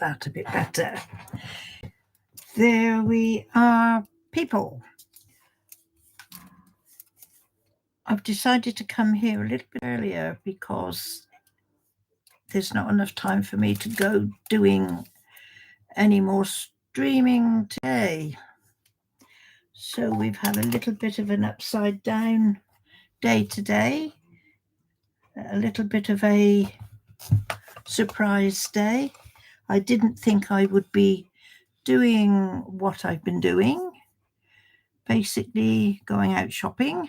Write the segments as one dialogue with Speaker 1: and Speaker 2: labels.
Speaker 1: that a bit better. There we are, people. I've decided to come here a little bit earlier because there's not enough time for me to go doing any more streaming today. So we've had a little bit of an upside down day today, a little bit of a surprise day. I didn't think I would be doing what I've been doing, basically going out shopping.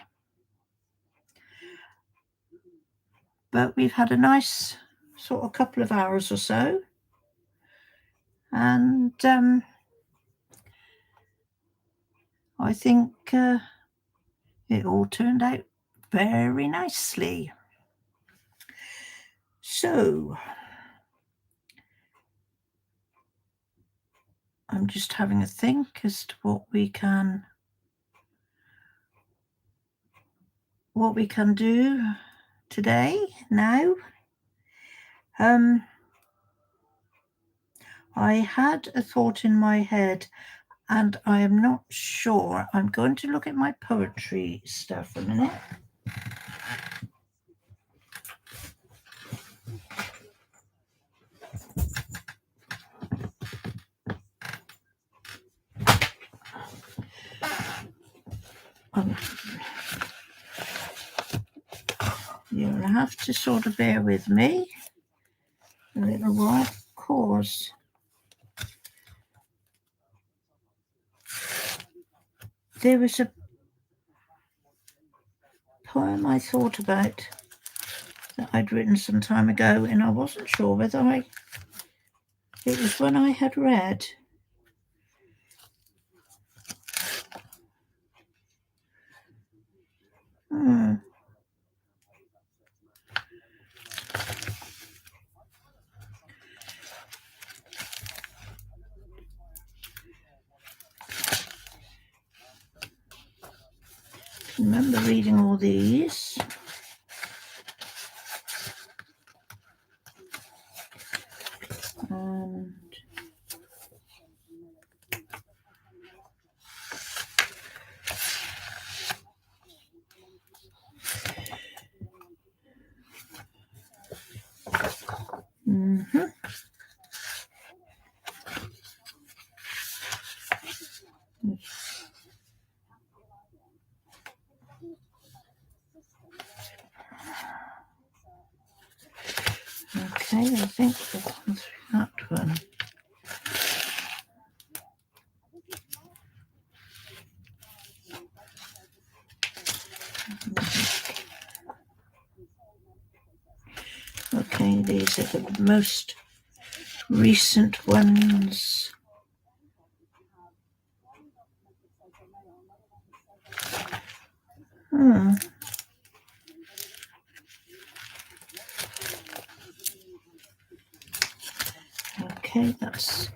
Speaker 1: But we've had a nice sort of couple of hours or so, and I think it all turned out very nicely. So I'm just having a think as to what we can do today now. I had a thought in my head and I am not sure. I'm going to look at my poetry stuff a minute. You'll have to sort of bear with me a little while, of course. There was a poem I thought about that I'd written some time ago, and I wasn't sure whether it was one I had read. I remember reading all these. And okay, I think we've gone through that one. Okay, these are the most recent ones. Okay, that's,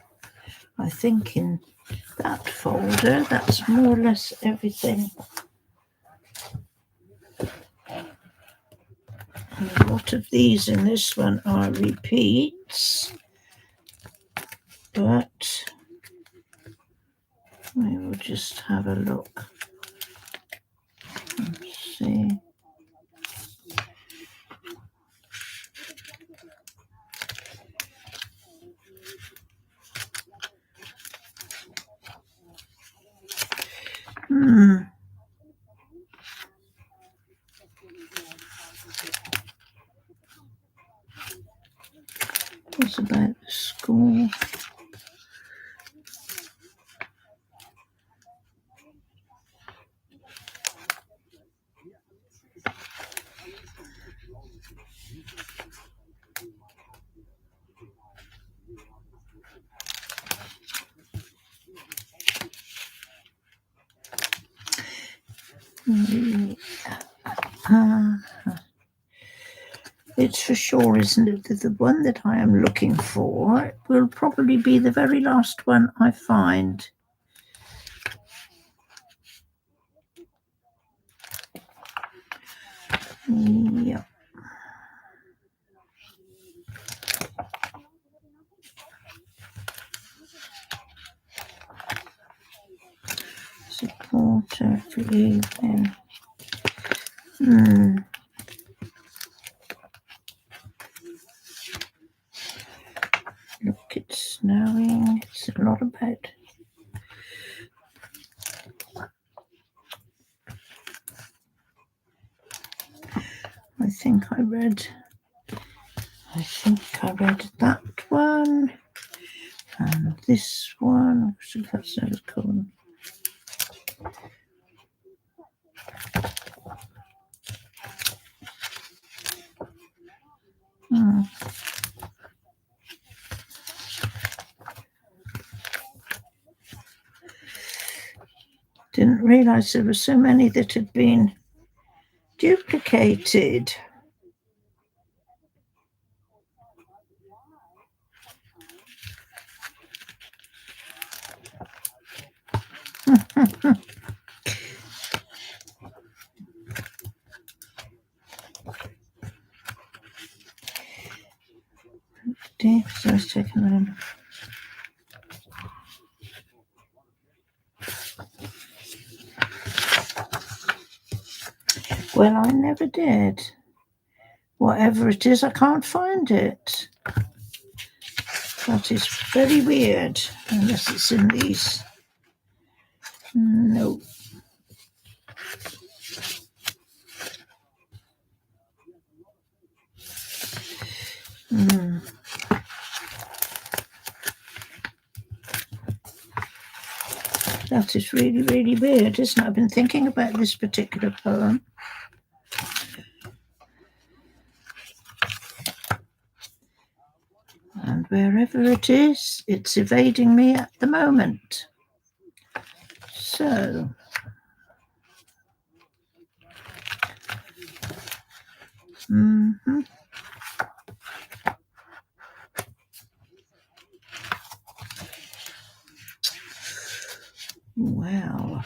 Speaker 1: I think, in that folder, that's more or less everything. A lot of these in this one are repeats, but we will just have a look and see. What's about the school? It's for sure, isn't it, that the one that I am looking for will probably be the very last one I find. Yeah. Supporter for evening. Look, it's snowing. It's a lot about. I think I read that one and this one. So that's so cool. Didn't realise there were so many that had been duplicated. So I was checking them. Well, I never did. Whatever it is, I can't find it. That is very weird, unless it's in these. No. That is really, really weird, isn't it? I've been thinking about this particular poem. And wherever it is, it's evading me at the moment. So, well,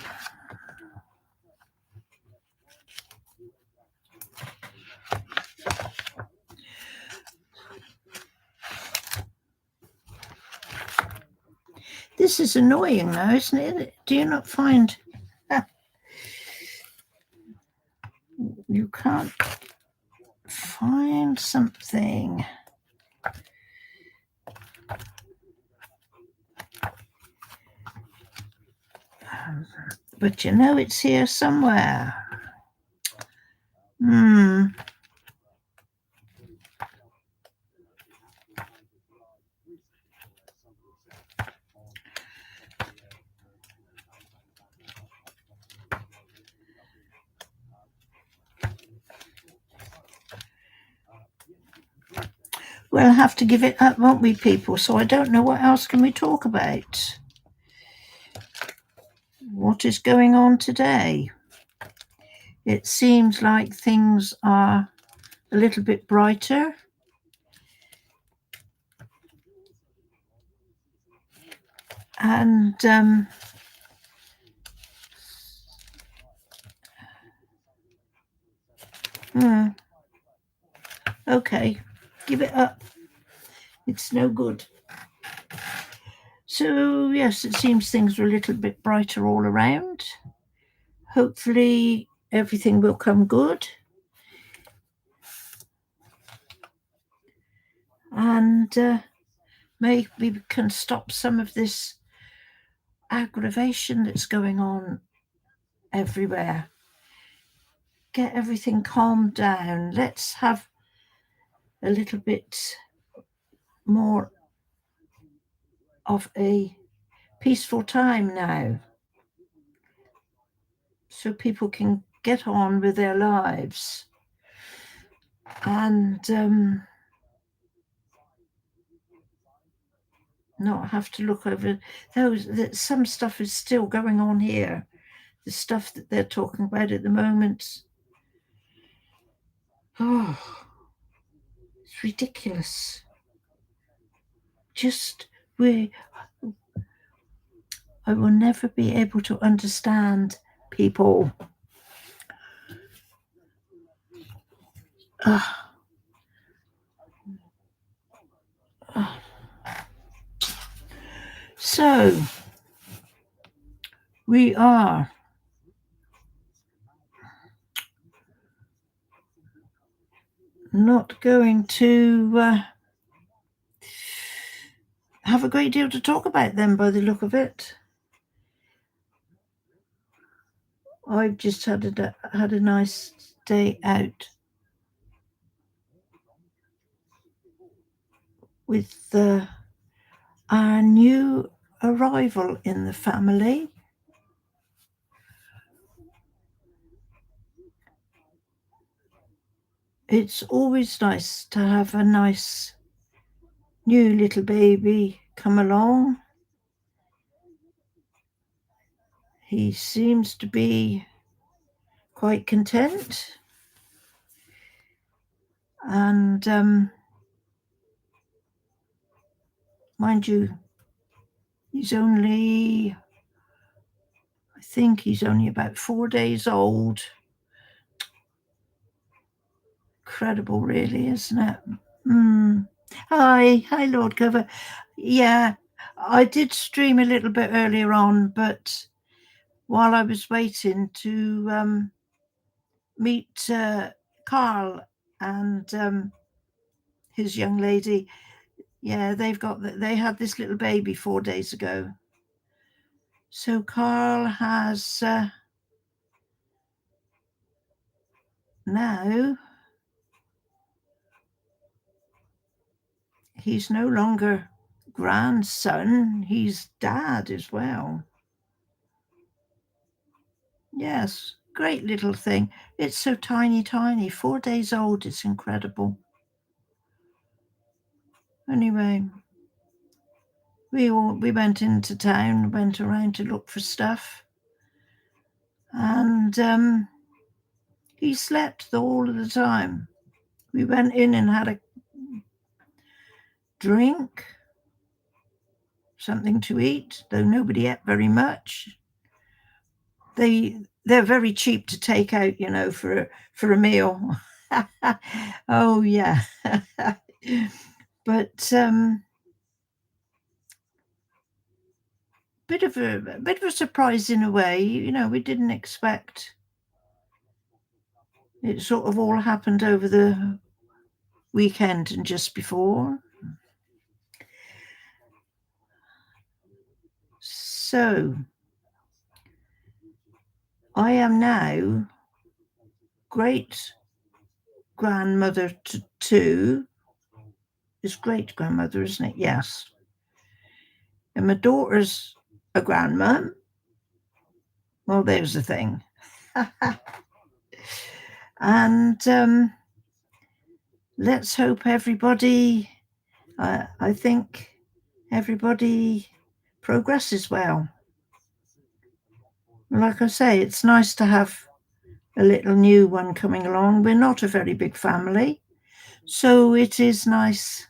Speaker 1: this is annoying now, isn't it? Do you not find you can't find something? But you know it's here somewhere. We'll have to give it up, won't we, people? So I don't know what else can we talk about. What is going on today? It seems like things are a little bit brighter. And okay, give it up. It's no good. So yes, it seems things are a little bit brighter all around. Hopefully everything will come good. And maybe we can stop some of this aggravation that's going on everywhere. Get everything calmed down. Let's have a little bit more of a peaceful time now, so people can get on with their lives and not have to look over those. That some stuff is still going on here. The stuff that they're talking about at the moment. Oh, it's ridiculous. I will never be able to understand people. So, We are not going to have a great deal to talk about then, by the look of it. I've just had a nice day out with our new arrival in the family. It's always nice to have a nice new little baby come along. He seems to be quite content, and mind you, I think he's only about 4 days old. Incredible, really, isn't it? Hi, Lord Cover. Yeah, I did stream a little bit earlier on, but while I was waiting to meet Carl and his young lady, yeah, they had this little baby 4 days ago. So Carl has now, he's no longer grandson, he's dad as well. Yes, great little thing. It's so tiny, 4 days old. It's incredible. Anyway, we went into town, went around to look for stuff, and he slept all of the time. We went in and had a drink, something to eat, though nobody ate very much. They're very cheap to take out, for a meal. Oh yeah. But bit of a surprise in a way. We didn't expect. It sort of all happened over the weekend and just before. So I am now great grandmother to two. It's great grandmother, isn't it? Yes. And my daughter's a grandma. Well, there's the thing. And let's hope everybody, I think everybody progresses well. Like I say, it's nice to have a little new one coming along. We're not a very big family, so it is nice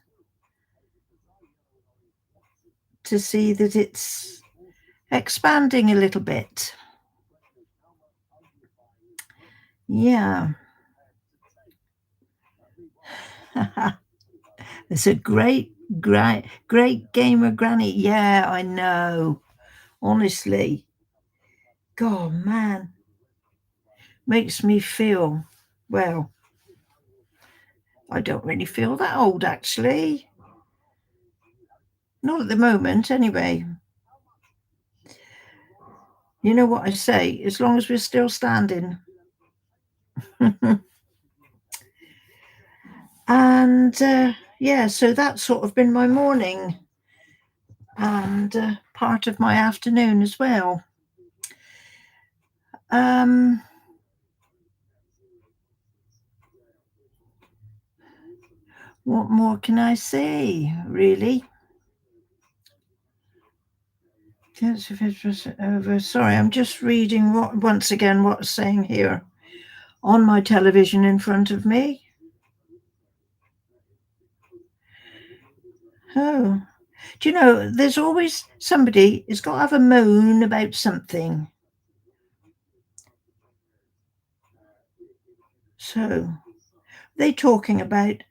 Speaker 1: to see that it's expanding a little bit. Yeah. It's a great gamer granny. Yeah, I know. Honestly. God, man. Makes me feel, well, I don't really feel that old, actually. Not at the moment, anyway. You know what I say? As long as we're still standing. And yeah, so that's sort of been my morning and part of my afternoon as well. What more can I say, really? Sorry, I'm just reading once again what's saying here on my television in front of me. Oh, do you know, there's always somebody who's got to have a moan about something. So, they're talking about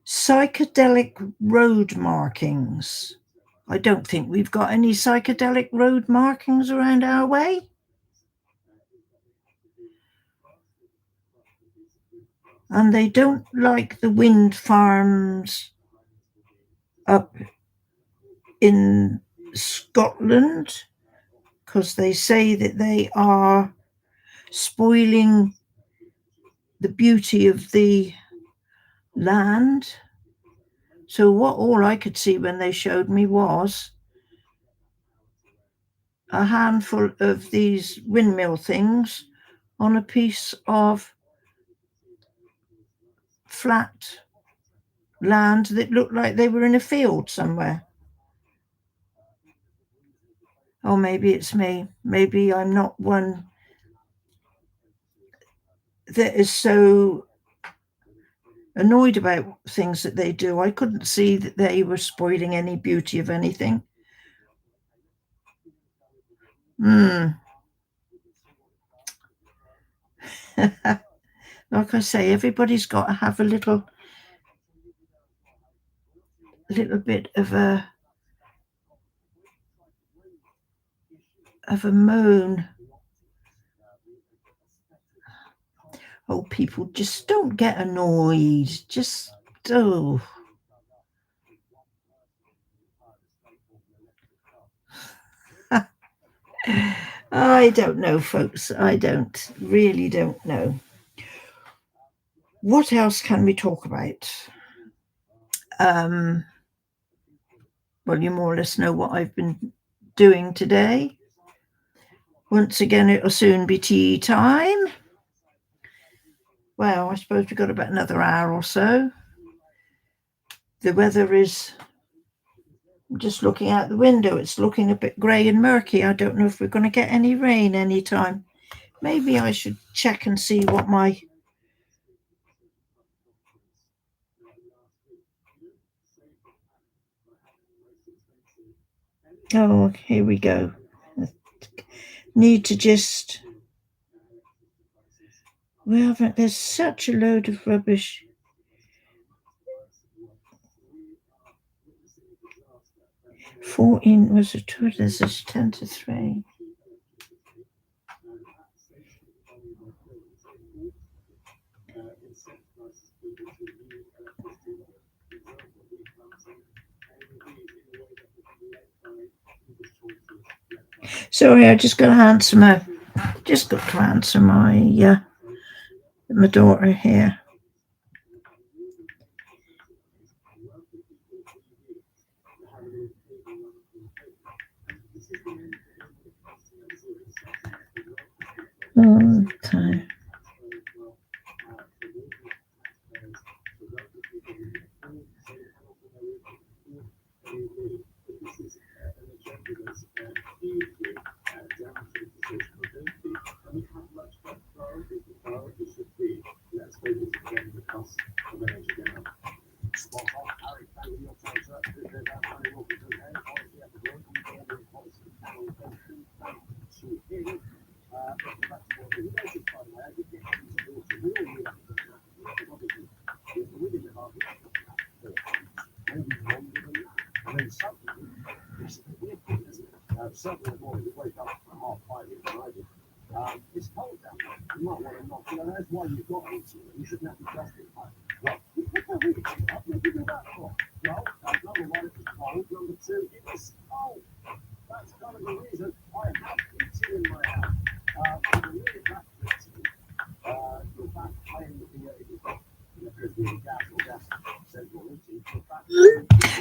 Speaker 1: psychedelic road markings. I don't think we've got any psychedelic road markings around our way. And they don't like the wind farms up in Scotland because they say that they are spoiling the beauty of the land. So all I could see when they showed me was a handful of these windmill things on a piece of flat land that looked like they were in a field somewhere. Or maybe it's me. Maybe I'm not one that is so annoyed about things that they do. I couldn't see that they were spoiling any beauty of anything. Like I say, everybody's got to have a little bit of a moan. Oh, people, just don't get annoyed. Just I don't know, folks. I really don't know. What else can we talk about? Well, you more or less know what I've been doing today. Once again, it'll soon be tea time. Well, I suppose we've got about another hour or so. The weather is, just looking out the window, it's looking a bit grey and murky. I don't know if we're going to get any rain anytime. Maybe I should check and see what my... Oh, here we go. Need to just... There's such a load of rubbish. 14 was a 2, there's a 10 to 3. Sorry, I just got to answer my my daughter here. Okay.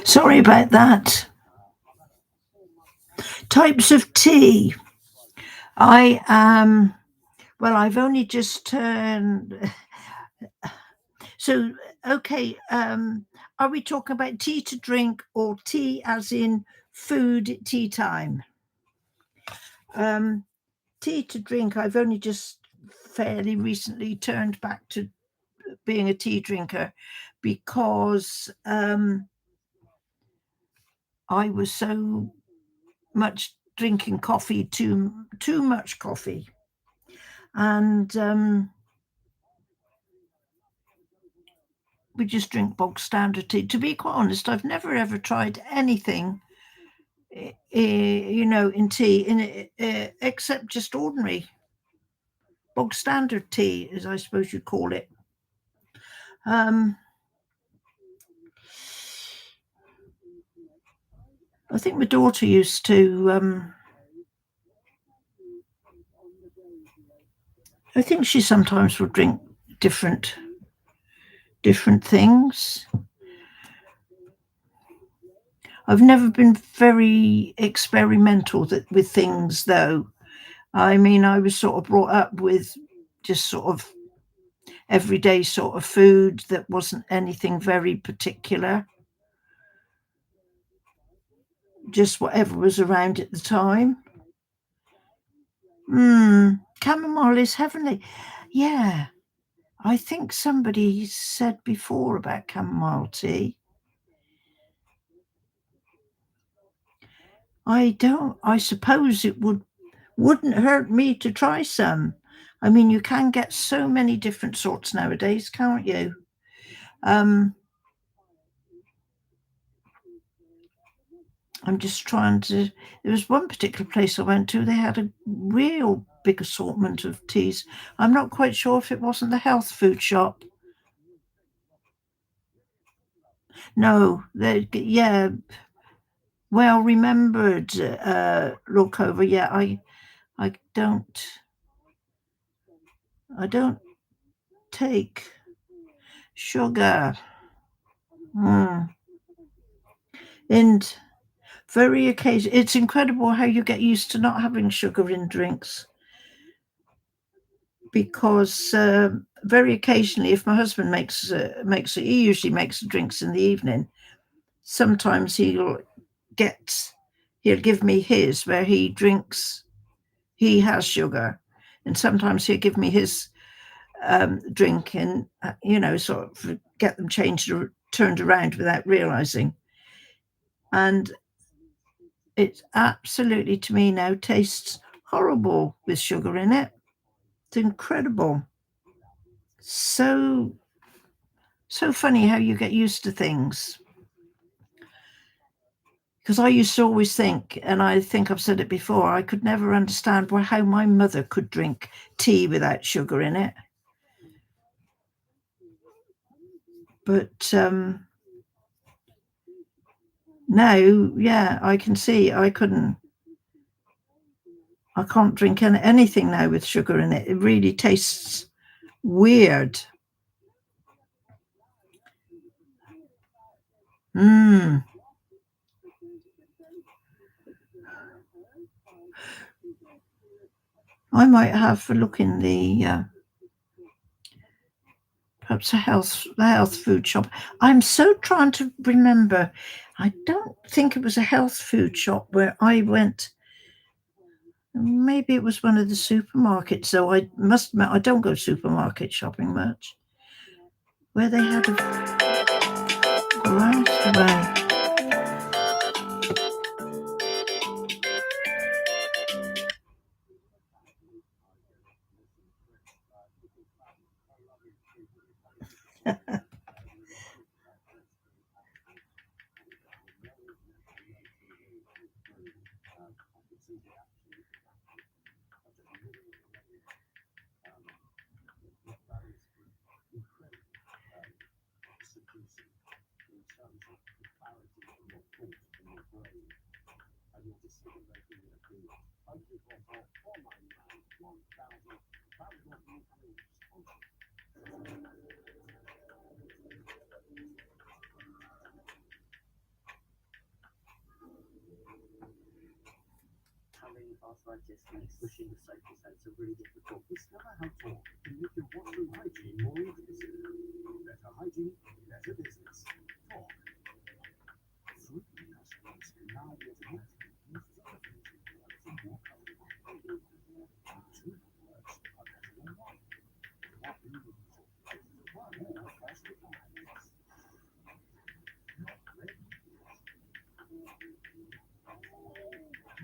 Speaker 1: Sorry about that. Types of tea. I am, well, I've only just turned. So, okay, are we talking about tea to drink or tea as in food tea time? Tea to drink, I've only just fairly recently turned back to being a tea drinker because I was so much drinking coffee, too much coffee. And we just drink bog standard tea. To be quite honest, I've never ever tried anything in tea, except just ordinary bog standard tea, as I suppose you'd call it. I think my daughter used to. I think she sometimes would drink different things. I've never been very experimental with things, though. I mean, I was sort of brought up with just sort of everyday sort of food that wasn't anything very particular, just whatever was around at the time. Chamomile is heavenly. Yeah, I think somebody said before about chamomile tea. I suppose it wouldn't hurt me to try some. I mean, you can get so many different sorts nowadays, can't you? I'm just trying to. There was one particular place I went to. They had a real big assortment of teas. I'm not quite sure if it wasn't the health food shop. No, yeah, well remembered. Look over. Yeah, I don't take sugar. And very occasionally, it's incredible how you get used to not having sugar in drinks, because very occasionally, if my husband makes he usually makes the drinks in the evening. Sometimes he'll give me his where he drinks. He has sugar, and sometimes he'll give me his drink, and sort of get them turned around without realizing. And it absolutely, to me now, tastes horrible with sugar in it. It's incredible. So funny how you get used to things. Because I used to always think, and I think I've said it before, I could never understand how my mother could drink tea without sugar in it. But now, yeah, I can see I can't drink anything now with sugar in it. It really tastes weird. I might have a look in the perhaps the health food shop. I'm so trying to remember. I don't think it was a health food shop where I went. Maybe it was one of the supermarkets. So I must admit, I don't go supermarket shopping much. Where they had a glass away.
Speaker 2: Arthritis makes pushing the sofa sets really difficult. Discover how talk can make your washroom hygiene more inclusive. Better hygiene, better business. Talk. 3 customers can now automatically use television for more comfortable. 2 networks are better than 1. What we need to one more first appliance. Not ready. More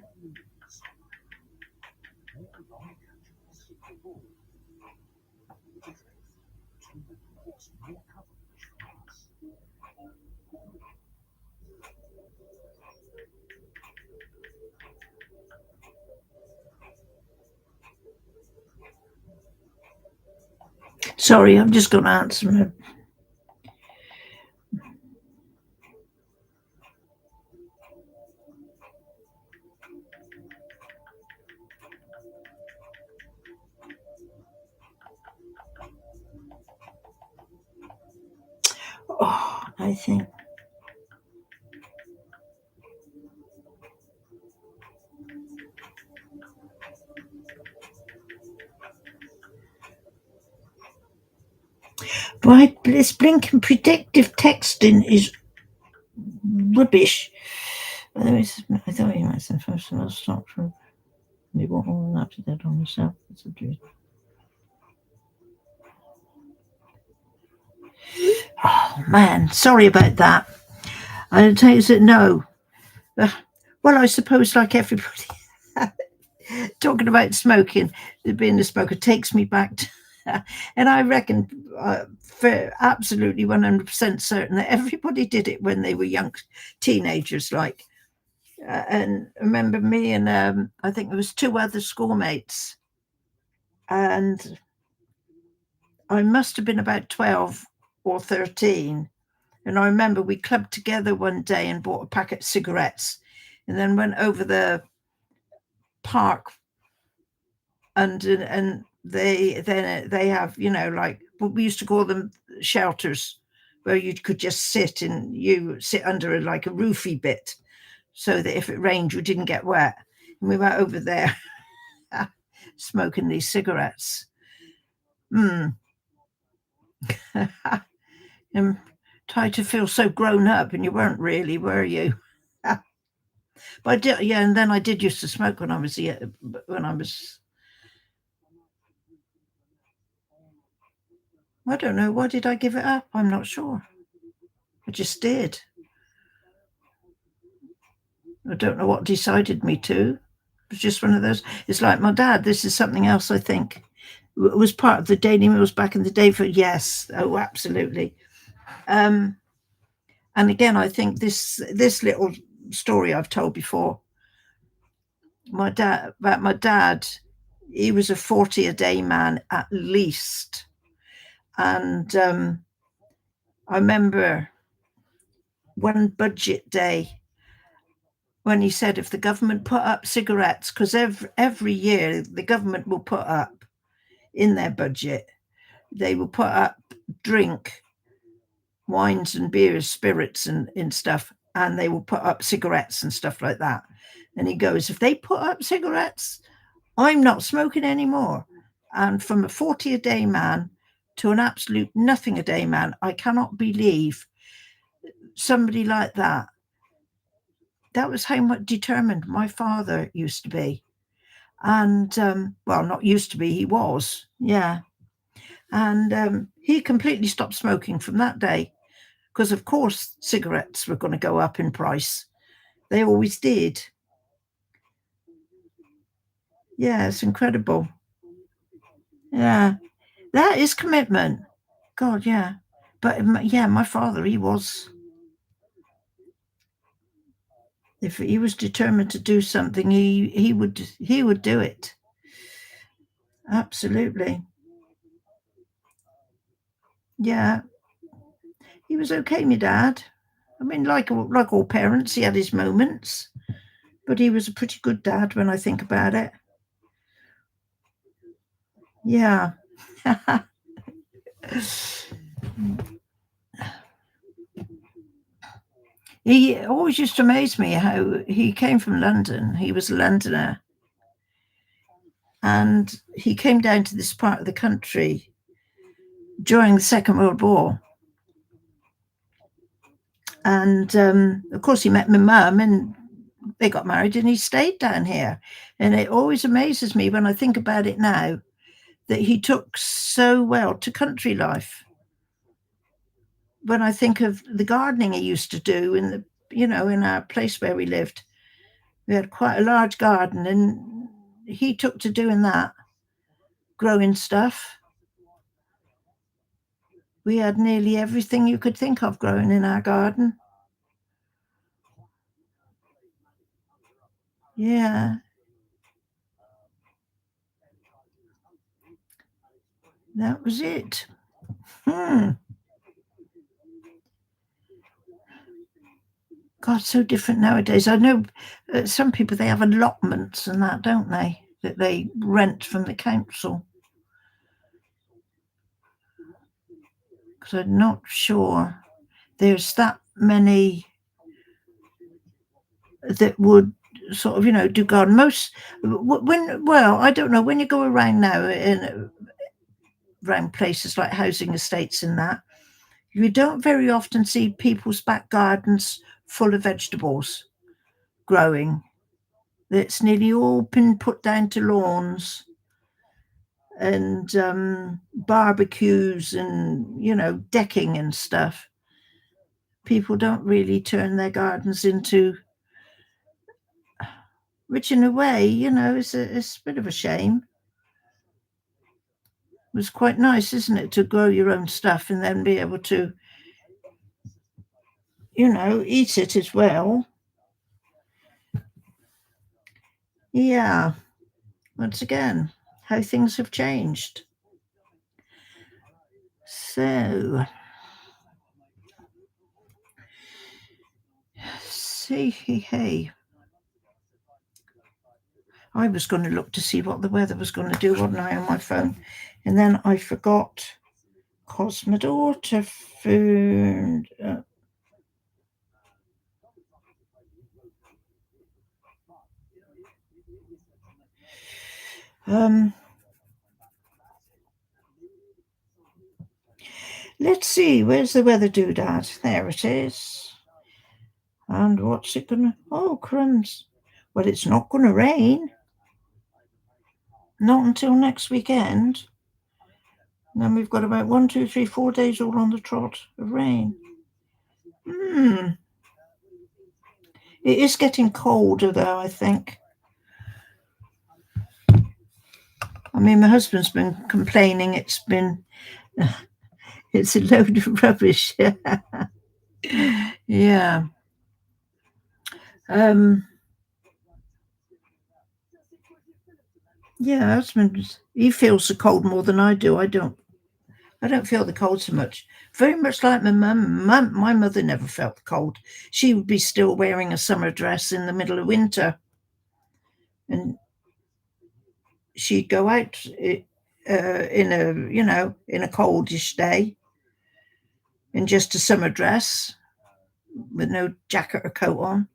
Speaker 2: news. More long captions. More. It is 2 networks, more coverage from us.
Speaker 1: Sorry, I'm just going to answer him. Oh, I think. Why, this blinking predictive texting is rubbish. I thought you might say first of all, stop from. You want all that to that on yourself. That's a dream. Oh, man, sorry about that. I tell you that no. Well, I suppose like everybody, talking about smoking, being a smoker takes me back to, and I reckon for absolutely 100% certain that everybody did it when they were young teenagers, like. And I remember me and I think there was 2 other schoolmates, and I must have been about 12 or 13. And I remember we clubbed together one day and bought a packet of cigarettes, and then went over the park, and they have, like what we used to call them, shelters, where you could just sit, and you sit under like a roofy bit, so that if it rained you didn't get wet. And we went over there smoking these cigarettes. And tried to feel so grown up, and you weren't really, were you? But I did, yeah. And then I did used to smoke when I was I don't know, why did I give it up? I'm not sure. I just did. I don't know what decided me to. It was just one of those. It's like my dad. This is something else, I think. It was part of the daily meals back in the day. For yes, oh, absolutely. And again, I think this little story I've told before. My dad, he was a 40 a day man at least, and I remember one budget day when he said if the government put up cigarettes, because every year the government will put up in their budget, they will put up drink, wines and beers, spirits and stuff, and they will put up cigarettes and stuff like that. And he goes, if they put up cigarettes, I'm not smoking anymore. And from a 40 a day man to an absolute nothing a day man, I cannot believe somebody like that. That was how much determined my father used to be. And, well, not used to be, he was. Yeah. And he completely stopped smoking from that day, because, of course, cigarettes were going to go up in price. They always did. Yeah, it's incredible. Yeah. That is commitment. God, yeah. But yeah, my father, he was. If he was determined to do something, he would do it. Absolutely. Yeah. He was okay, my dad. I mean, like all parents, he had his moments, but he was a pretty good dad when I think about it. Yeah. He always used to amaze me how he came from London. He was a Londoner. And he came down to this part of the country during the Second World War. And of course, he met my mum, and they got married, and he stayed down here. And it always amazes me when I think about it now that he took so well to country life. When I think of the gardening he used to do in our place where we lived, we had quite a large garden, and he took to doing that, growing stuff. We had nearly everything you could think of growing in our garden. Yeah. that was it. God, so different nowadays. I know some people, they have allotments and that, don't they? That they rent from the council. Because I'm not sure there's that many that would sort of, do garden. Most, I don't know, when you go around now around places like housing estates and that, you don't very often see people's back gardens full of vegetables growing. It's nearly all been put down to lawns and barbecues and, decking and stuff. People don't really turn their gardens into, which in a way, it's a bit of a shame. It was quite nice, isn't it, to grow your own stuff and then be able to, eat it as well. Yeah, once again, how things have changed. So, see, hey. I was going to look to see what the weather was going to do, wasn't I, on my phone? And then I forgot because my daughter found... let's see, where's the weather doodad? There it is. And what's it going to... Oh, crumbs. Well, it's not going to rain. Not until next weekend. And then we've got about 1, 2, 3, 4 days all on the trot of rain. It is getting colder, though, I think. I mean, my husband's been complaining it's a load of rubbish. Yeah. Yeah, husband, he feels the cold more than I do. I don't feel the cold so much. Very much like my mum. My mother never felt the cold. She would be still wearing a summer dress in the middle of winter. And she'd go out in a coldish day in just a summer dress with no jacket or coat on.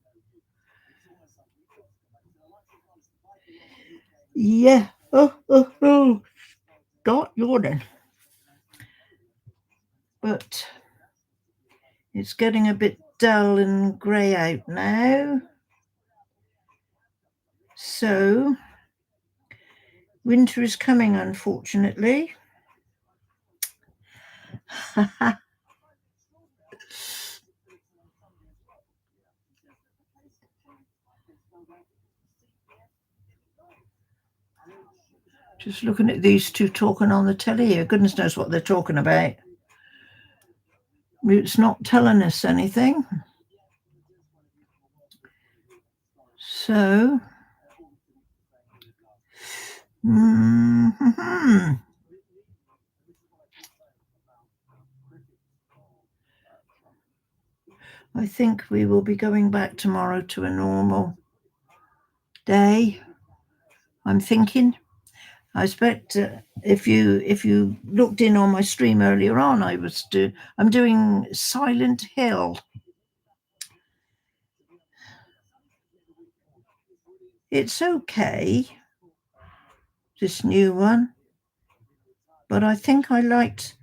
Speaker 1: Yeah. Oh. Stop yawning. But it's getting a bit dull and grey out now. So winter is coming, unfortunately. Just looking at these two talking on the telly here. Goodness knows what they're talking about. It's not telling us anything. So, I think we will be going back tomorrow to a normal day. I'm thinking. I expect if you looked in on my stream earlier on, I'm doing Silent Hill. It's okay, this new one, but I think I liked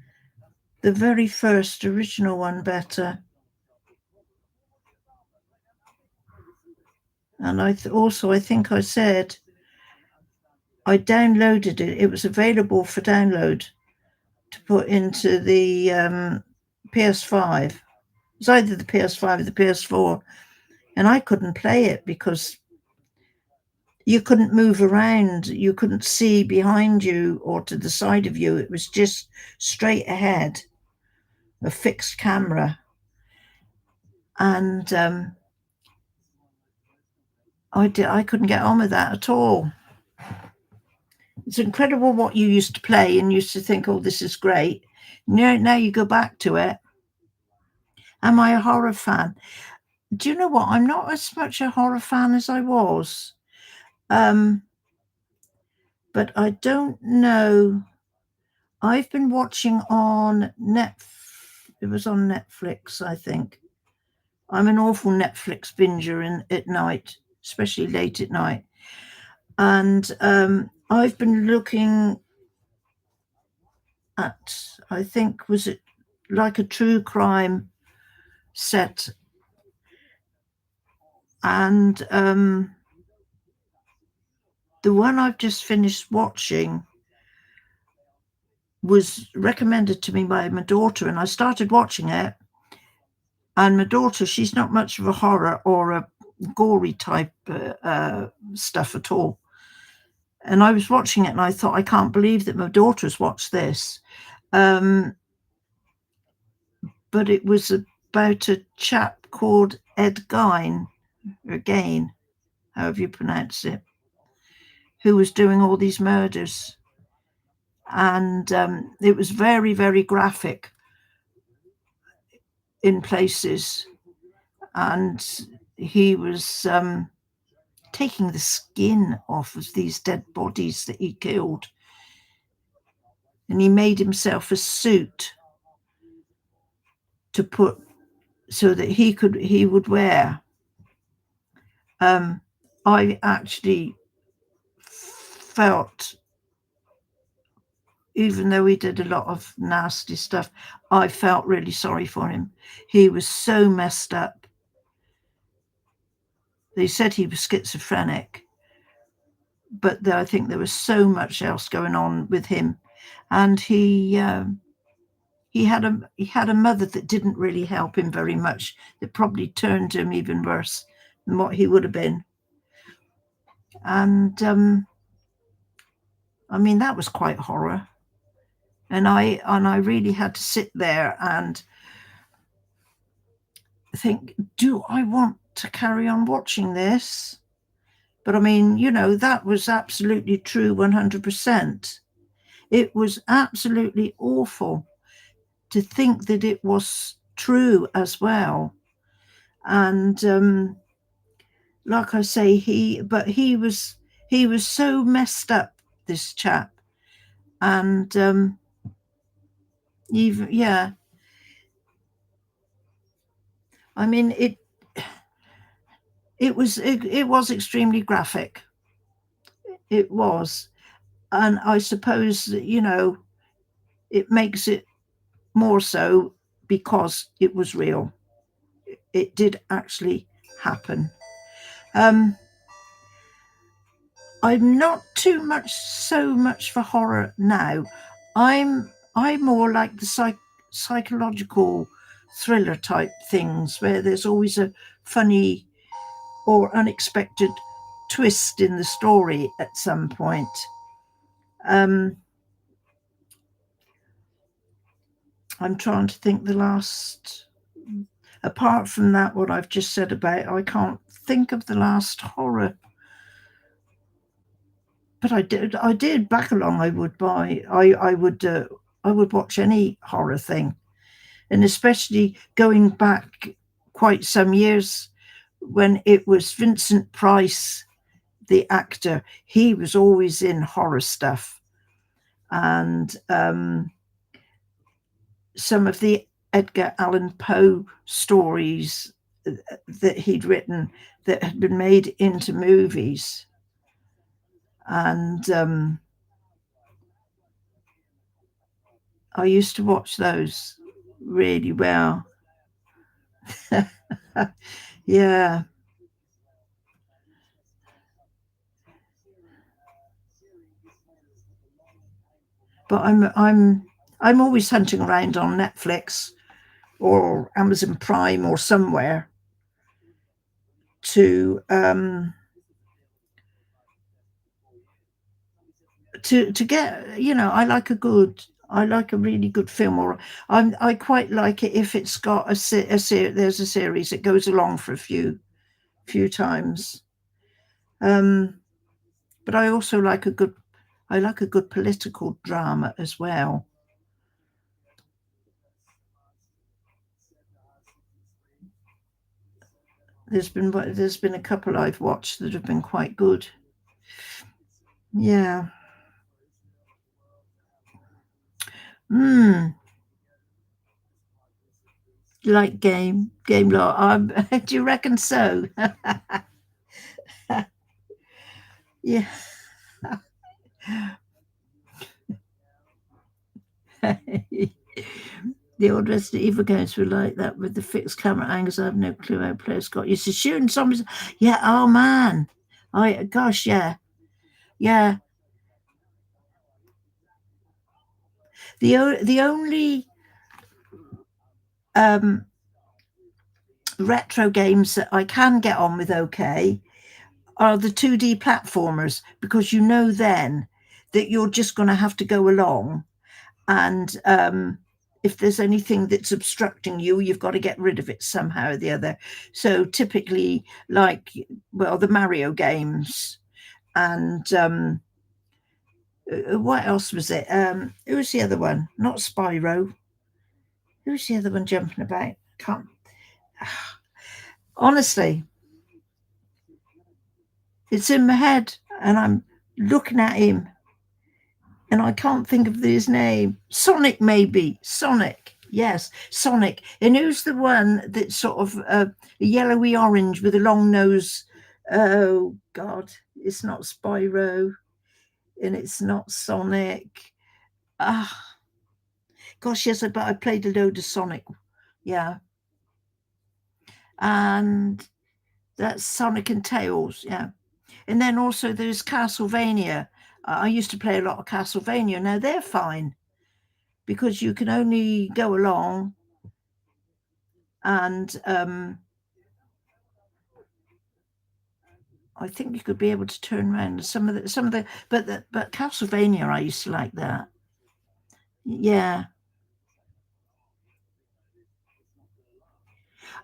Speaker 1: the very first original one better. And I think I said I downloaded it. It was available for download to put into the PS5. It was either the PS5 or the PS4. And I couldn't play it because you couldn't move around. You couldn't see behind you or to the side of you. It was just straight ahead, a fixed camera. And I couldn't get on with that at all. It's incredible what you used to play and used to think, oh, this is great. Now you go back to it. Am I a horror fan? Do you know what? I'm not as much a horror fan as I was. But I don't know. I've been watching on it was on Netflix, I think. I'm an awful Netflix binger at night, especially late at night. And I've been looking at, I think, was it like a true crime set? And the one I've just finished watching was recommended to me by my daughter, and I started watching it. And my daughter, she's not much of a horror or a gory type stuff at all. And I was watching it and I thought, I can't believe that my daughter's watched this. But it was about a chap called Ed Gein, or Gain, however you pronounce it, who was doing all these murders. And it was very, very graphic in places. And he was taking the skin off of these dead bodies that he killed. And he made himself a suit to put so that he would wear. I actually felt, even though he did a lot of nasty stuff, I felt really sorry for him. He was so messed up. They said he was schizophrenic, but I think there was so much else going on with him. And he had a mother that didn't really help him very much, that probably turned him even worse than what he would have been. And I mean, that was quite horror. And I really had to sit there and think, do I want to carry on watching this? But I mean, that was absolutely true 100%. It was absolutely awful to think that it was true as well. And like I say, he was so messed up, this chap. And even, yeah, I mean, it was extremely graphic. It was. And I suppose that, it makes it more so because it was real. It did actually happen. I'm not so much for horror now. I'm more like the psychological thriller type things, where there's always a funny or unexpected twist in the story at some point. I'm trying to think apart from that, what I've just said about, I can't think of the last horror. But I did back along. I would watch any horror thing, and especially going back quite some years when it was Vincent Price, the actor. He was always in horror stuff, and some of the Edgar Allan Poe stories that he'd written that had been made into movies. And I used to watch those really well. Yeah. But I'm always hunting around on Netflix or Amazon Prime or somewhere to get, I like a really good film, or I quite like it if it's got there's a series that goes along for a few times. But I also like I like a good political drama as well. There's been a couple I've watched that have been quite good. Yeah. Like game law. Do you reckon so? Yeah. The old Resident Evil games were like that with the fixed camera angles. I have no clue how players got used to shooting zombies. Yeah. Oh man. Gosh. Yeah. Yeah. The only retro games that I can get on with okay are the 2D platformers, because you know then that you're just going to have to go along, and if there's anything that's obstructing you, you've got to get rid of it somehow or the other. So typically, like, well, the Mario games, and what else was it? Who was the other one? Not Spyro. Who's the other one jumping about? Can't. Honestly, it's in my head, and I'm looking at him, and I can't think of his name. Sonic, maybe. Sonic. Yes, Sonic. And who's the one that's sort of yellowy orange with a long nose? Oh, God. It's not Spyro, and it's not Sonic. Ah, gosh, yes, but I played a load of Sonic. Yeah. And that's Sonic and Tails. Yeah. And then also there's Castlevania. I used to play a lot of Castlevania. Now they're fine because you can only go along, and I think you could be able to turn around but Castlevania, I used to like that. Yeah.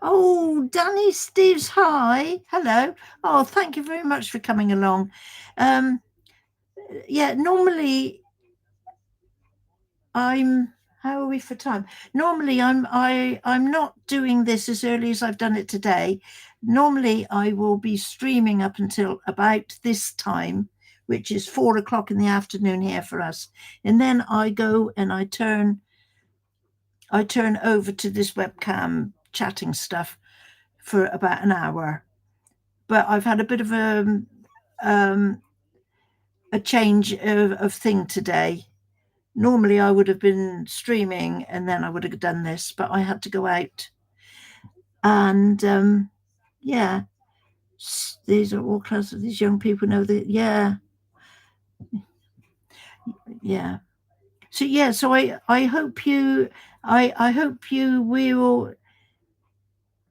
Speaker 1: Oh, Danny Steves, hi. Hello. Oh, thank you very much for coming along. Yeah, normally how are we for time? Normally I'm not doing this as early as I've done it today. Normally I will be streaming up until about this time, which is 4 o'clock in the afternoon here for us. And then I go and I turn over to this webcam chatting stuff for about an hour. But I've had a bit of a change of thing today. Normally I would have been streaming and then I would have done this, but I had to go out. And yeah, these are all classes. These young people know that. Yeah. So yeah, so I hope you I hope you will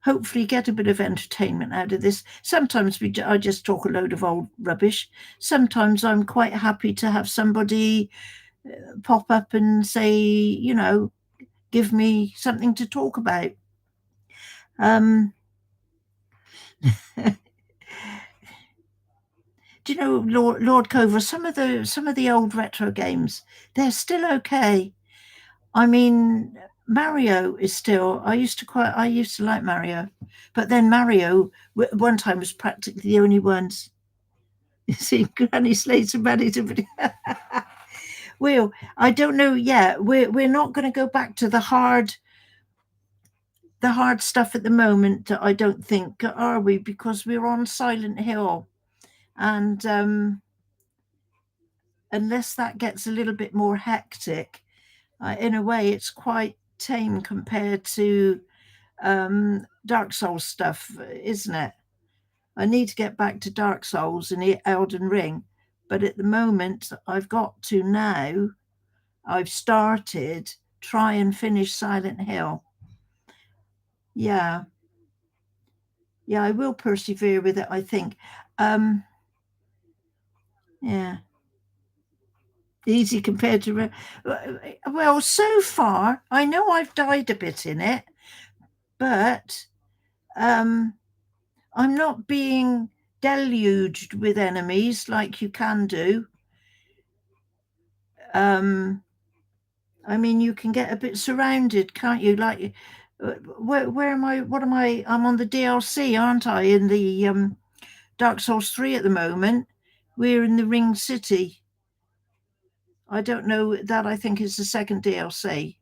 Speaker 1: hopefully get a bit of entertainment out of this. Sometimes I just talk a load of old rubbish. Sometimes I'm quite happy to have somebody pop up and say, give me something to talk about. Do you know, Lord Cover? Some of the old retro games, they're still okay. I mean, Mario is still. I used to like Mario, but then Mario one time was practically the only ones. You see, Granny Slater managed to. Well, I don't know. Yeah, we're not going to go back to the hard stuff at the moment. I don't think, are we? Because we're on Silent Hill, and unless that gets a little bit more hectic, in a way, it's quite tame compared to Dark Souls stuff, isn't it? I need to get back to Dark Souls and Elden Ring, but at the moment, I've got to now. I've started try and finish Silent Hill. Yeah, I will persevere with it, I think. Yeah, easy compared to. Well, so far, I know I've died a bit in it, but I'm not being deluged with enemies like you can do. I mean, you can get a bit surrounded, can't you? Like, where am I? What am I? I'm on the DLC, aren't I? In the Dark Souls 3 at the moment. We're in the Ring City. I don't know that. I think it's the second DLC.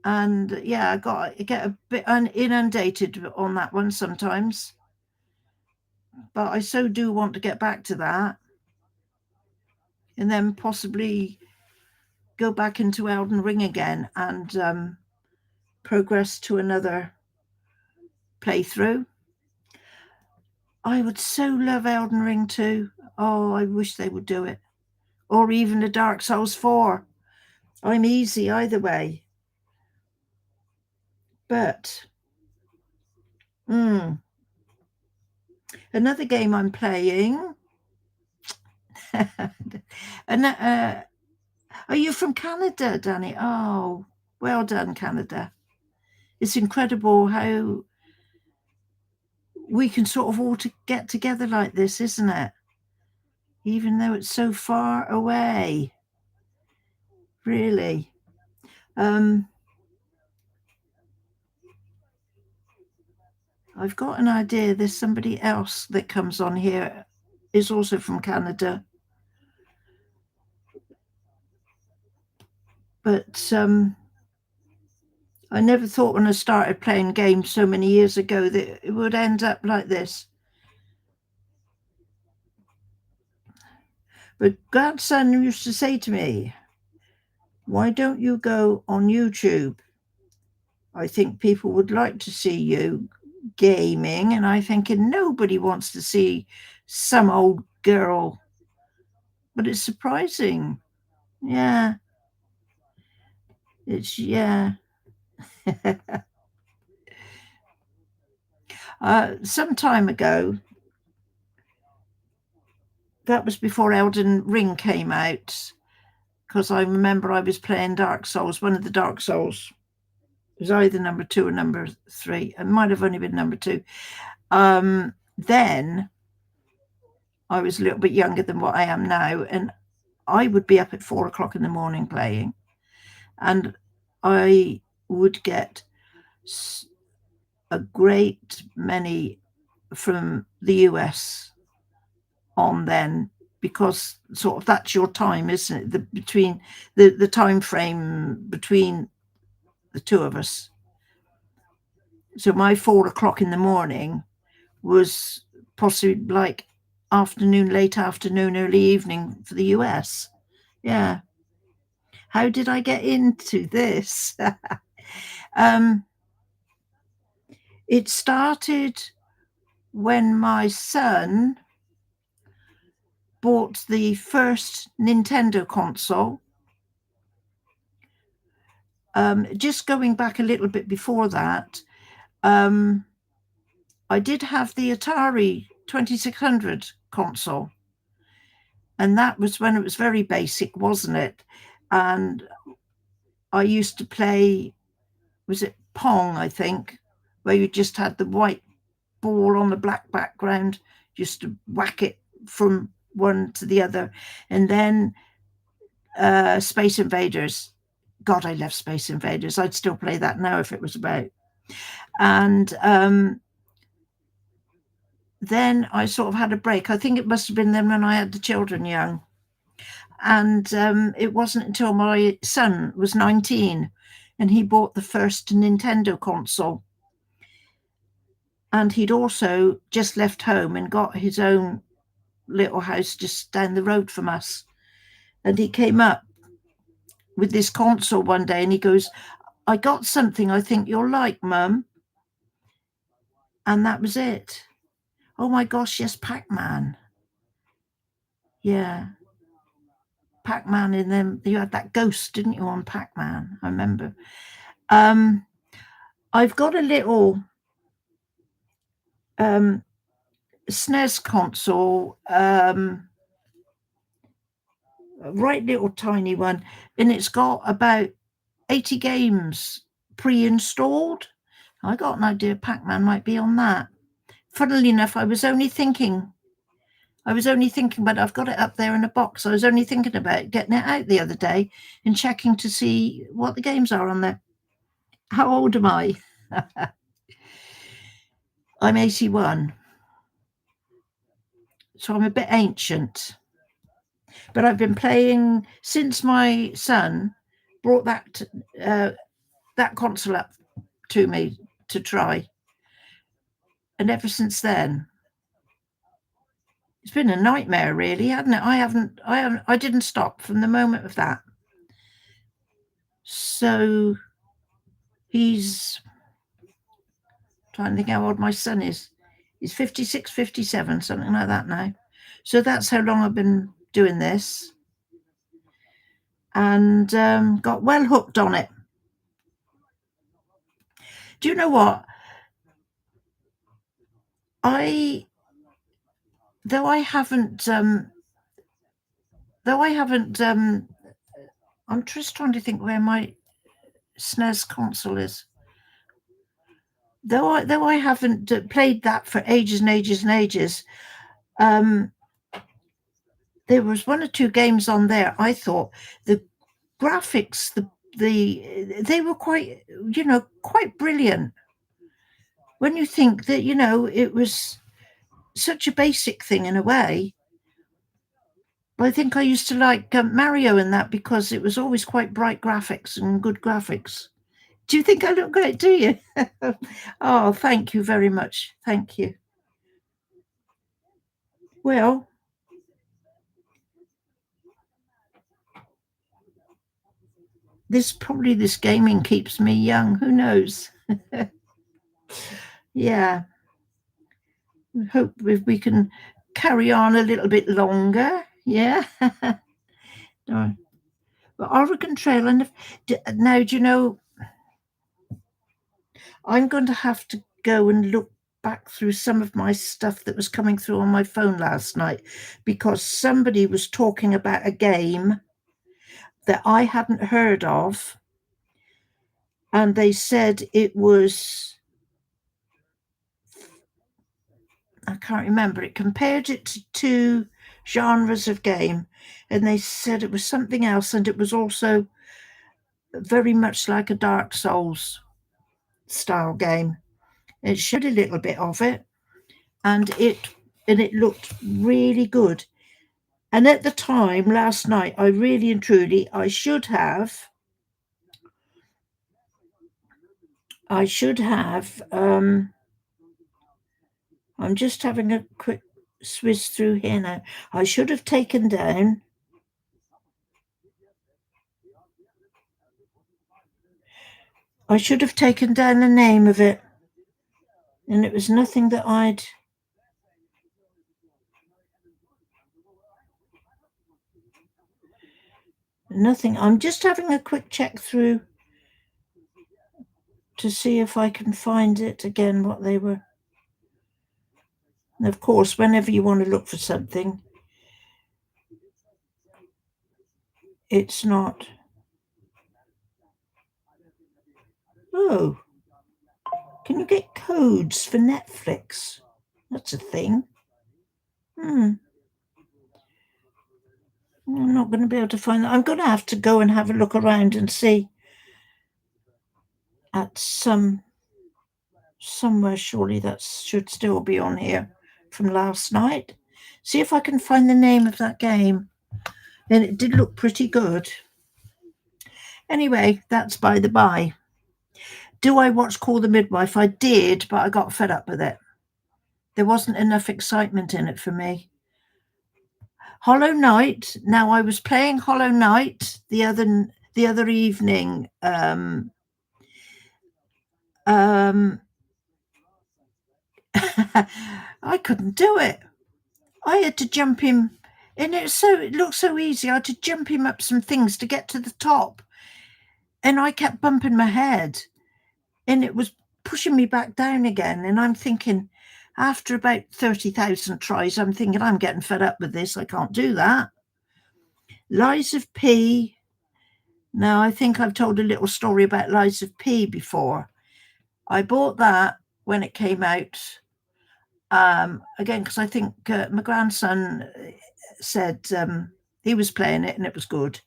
Speaker 1: And yeah, I get a bit inundated on that one sometimes. But I so do want to get back to that. And then possibly go back into Elden Ring again and progress to another playthrough. I would so love Elden Ring too. Oh, I wish they would do it. Or even a Dark Souls 4. I'm easy either way. But another game I'm playing. And are you from Canada, Danny? Oh, well done, Canada. It's incredible how we can sort of all get together like this, isn't it? Even though it's so far away. Really. I've got an idea there's somebody else that comes on here, is also from Canada. But I never thought when I started playing games so many years ago that it would end up like this. But Godson used to say to me, why don't you go on YouTube? I think people would like to see you gaming. And I think nobody wants to see some old girl. But it's surprising. Yeah. Yeah. Some time ago, that was before Elden Ring came out, because I remember I was playing Dark Souls, one of the Dark Souls. It was either number 2 or number 3. It might have only been number 2. Then I was a little bit younger than what I am now, and I would be up at 4 o'clock in the morning playing, and I would get a great many from the US on then, because sort of that's your time, isn't it? Between the time frame between the two of us. So my 4 o'clock in the morning was possibly like late afternoon, early evening for the US. Yeah. How did I get into this? It started when my son bought the first Nintendo console. Just going back a little bit before that, I did have the Atari 2600 console. And that was when it was very basic, wasn't it? And I used to play, was it Pong, I think, where you just had the white ball on the black background, just to whack it from one to the other. And then Space Invaders. God, I love Space Invaders. I'd still play that now if it was about. And then I sort of had a break. I think it must have been then when I had the children young. And it wasn't until my son was 19 and he bought the first Nintendo console. And he'd also just left home and got his own little house just down the road from us. And he came up with this console one day and he goes, I got something I think you'll like, Mum. And that was it. Oh my gosh, yes, Pac-Man. Yeah. Pac-Man, and then you had that ghost, didn't you, on Pac-Man? I remember. I've got a little SNES console, a right little tiny one, and it's got about 80 games pre-installed. I got an idea Pac-Man might be on that. Funnily enough, I was only thinking I was only thinking, but I've got it up there in a box. I was only thinking about getting it out the other day and checking to see what the games are on there. How old am I? I'm 81. So I'm a bit ancient. But I've been playing since my son brought that console up to me to try. And ever since then, it's been a nightmare, really, hasn't it? I didn't stop from the moment of that. So he's trying to think how old my son is. He's 56, 57, something like that now. So that's how long I've been doing this. And got well hooked on it. Do you know what? I'm just trying to think where my SNES console is. Though I haven't played that for ages and ages and ages, there was one or two games on there. I thought the graphics, they were quite, quite brilliant. When you think that, it was such a basic thing in a way. But I think I used to like Mario in that because it was always quite bright graphics and good graphics. Do you think I look great? Do you? Oh, thank you very much. Thank you. Well, this gaming keeps me young. Who knows? Yeah. I hope if we can carry on a little bit longer. Yeah. No. But Oregon Trail, and now, do you know, I'm going to have to go and look back through some of my stuff that was coming through on my phone last night because somebody was talking about a game that I hadn't heard of. And they said it was, I can't remember, it compared it to two genres of game. And they said it was something else. And it was also very much like a Dark Souls style game. It showed a little bit of it. And it looked really good. And at the time, last night, I really and truly, I should have, I'm just having a quick swizz through here now. I should have taken down the name of it. And it was nothing that nothing. I'm just having a quick check through to see if I can find it again, what they were. And of course, whenever you want to look for something, it's not. Oh, can you get codes for Netflix? That's a thing. I'm not going to be able to find that. I'm going to have to go and have a look around and see at somewhere. Surely that should still be on here from last night. See if I can find the name of that game. And it did look pretty good. Anyway, that's by the by. Do I watch Call the Midwife? I did, but I got fed up with it. There wasn't enough excitement in it for me. Hollow Knight. Now I was playing Hollow Knight the other evening. I couldn't do it. I had to jump him, and it looked so easy. I had to jump him up some things to get to the top, and I kept bumping my head, and it was pushing me back down again. And I'm thinking, after about 30,000 tries, I'm thinking I'm getting fed up with this. I can't do that. Lies of P. Now, I think I've told a little story about Lies of P before. I bought that when it came out. Again, because I think my grandson said he was playing it and it was good.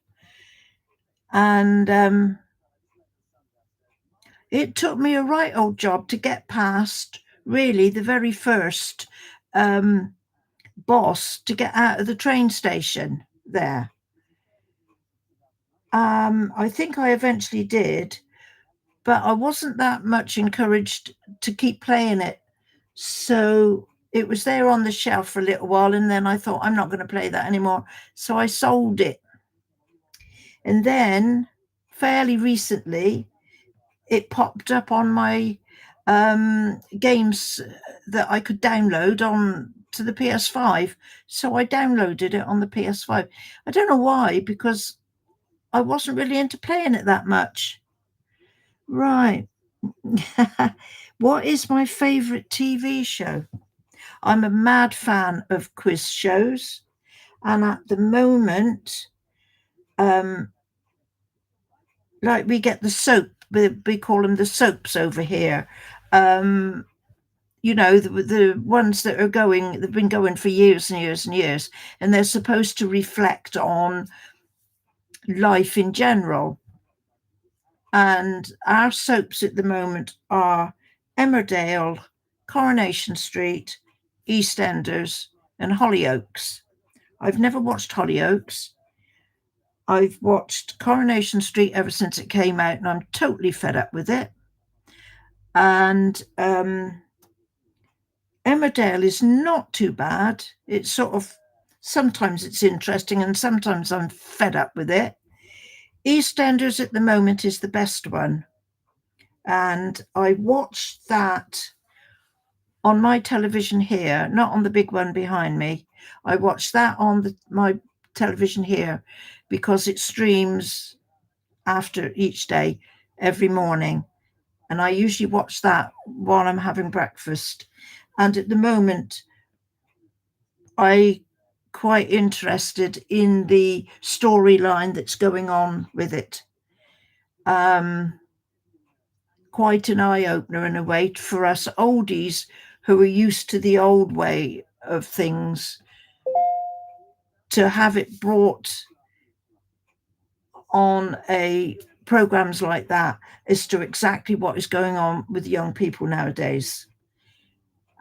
Speaker 1: And it took me a right old job to get past really the very first boss to get out of the train station there. I think I eventually did, but I wasn't that much encouraged to keep playing it. So it was there on the shelf for a little while, and then I thought, I'm not going to play that anymore. So I sold it. And then fairly recently, it popped up on my games that I could download on to the PS5. So I downloaded it on the PS5. I don't know why, because I wasn't really into playing it that much. Right. What is my favorite TV show? I'm a mad fan of quiz shows. And at the moment, like we get the soap, we call them the soaps over here. You know, the ones that are going, they've been going for years and years and years, and they're supposed to reflect on life in general. And our soaps at the moment are Emmerdale, Coronation Street, EastEnders, and Hollyoaks. I've never watched Hollyoaks. I've watched Coronation Street ever since it came out, and I'm totally fed up with it. And Emmerdale is not too bad. It's sort of, sometimes it's interesting, and sometimes I'm fed up with it. EastEnders at the moment is the best one. And I watched that on my television here, not on the big one behind me. I watched that on my television here because it streams after each day every morning. And I usually watch that while I'm having breakfast. And at the moment, I quite interested in the storyline that's going on with it. Quite an eye-opener in a way for us oldies who are used to the old way of things, to have it brought on a programs like that as to exactly what is going on with young people nowadays.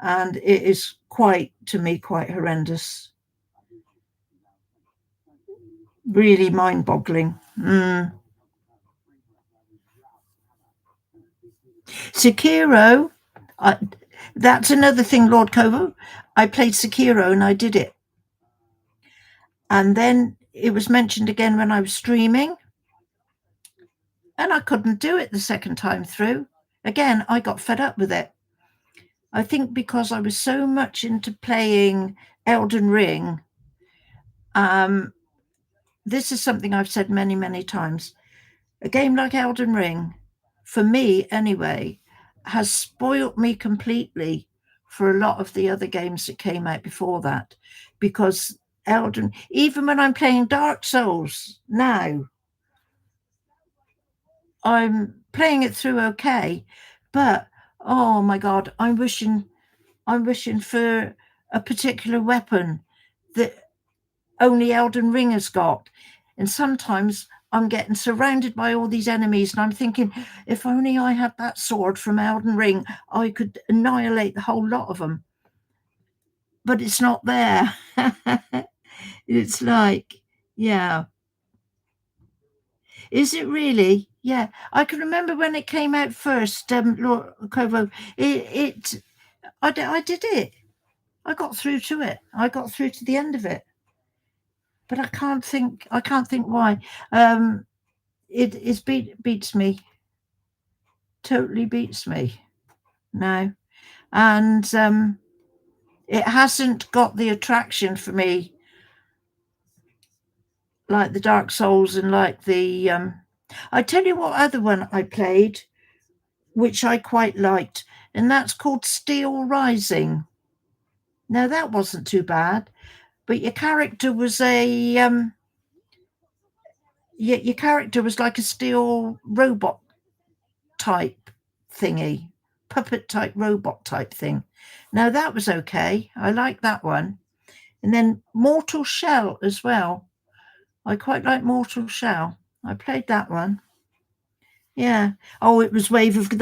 Speaker 1: And it is quite, to me, quite horrendous. Really mind-boggling. Sekiro, that's another thing, Lord Kovo. I played Sekiro and I did it. And then it was mentioned again when I was streaming. And I couldn't do it the second time through. Again, I got fed up with it. I think because I was so much into playing Elden Ring. This is something I've said many, many times. A game like Elden Ring, for me anyway, has spoilt me completely for a lot of the other games that came out before that. Because even when I'm playing Dark Souls now, I'm playing it through okay, but oh my God, I'm wishing for a particular weapon that only Elden Ring has got. And sometimes I'm getting surrounded by all these enemies, and I'm thinking, if only I had that sword from Elden Ring, I could annihilate the whole lot of them. But it's not there. It's like, yeah. Is it really? Yeah. I can remember when it came out first, Lord Kovo, I did it. I got through to it. I got through to the end of it. But I can't think why. It beats me. Totally beats me now. And it hasn't got the attraction for me like the Dark Souls and like the I tell you what other one I played, which I quite liked, and that's called Steel Rising. Now that wasn't too bad, but your character was like a steel robot type thingy puppet type robot type thing. Now that was okay. I like that one. And then Mortal Shell as well. I quite like Mortal Shell. I played that one. Yeah. Oh, it was Wave of...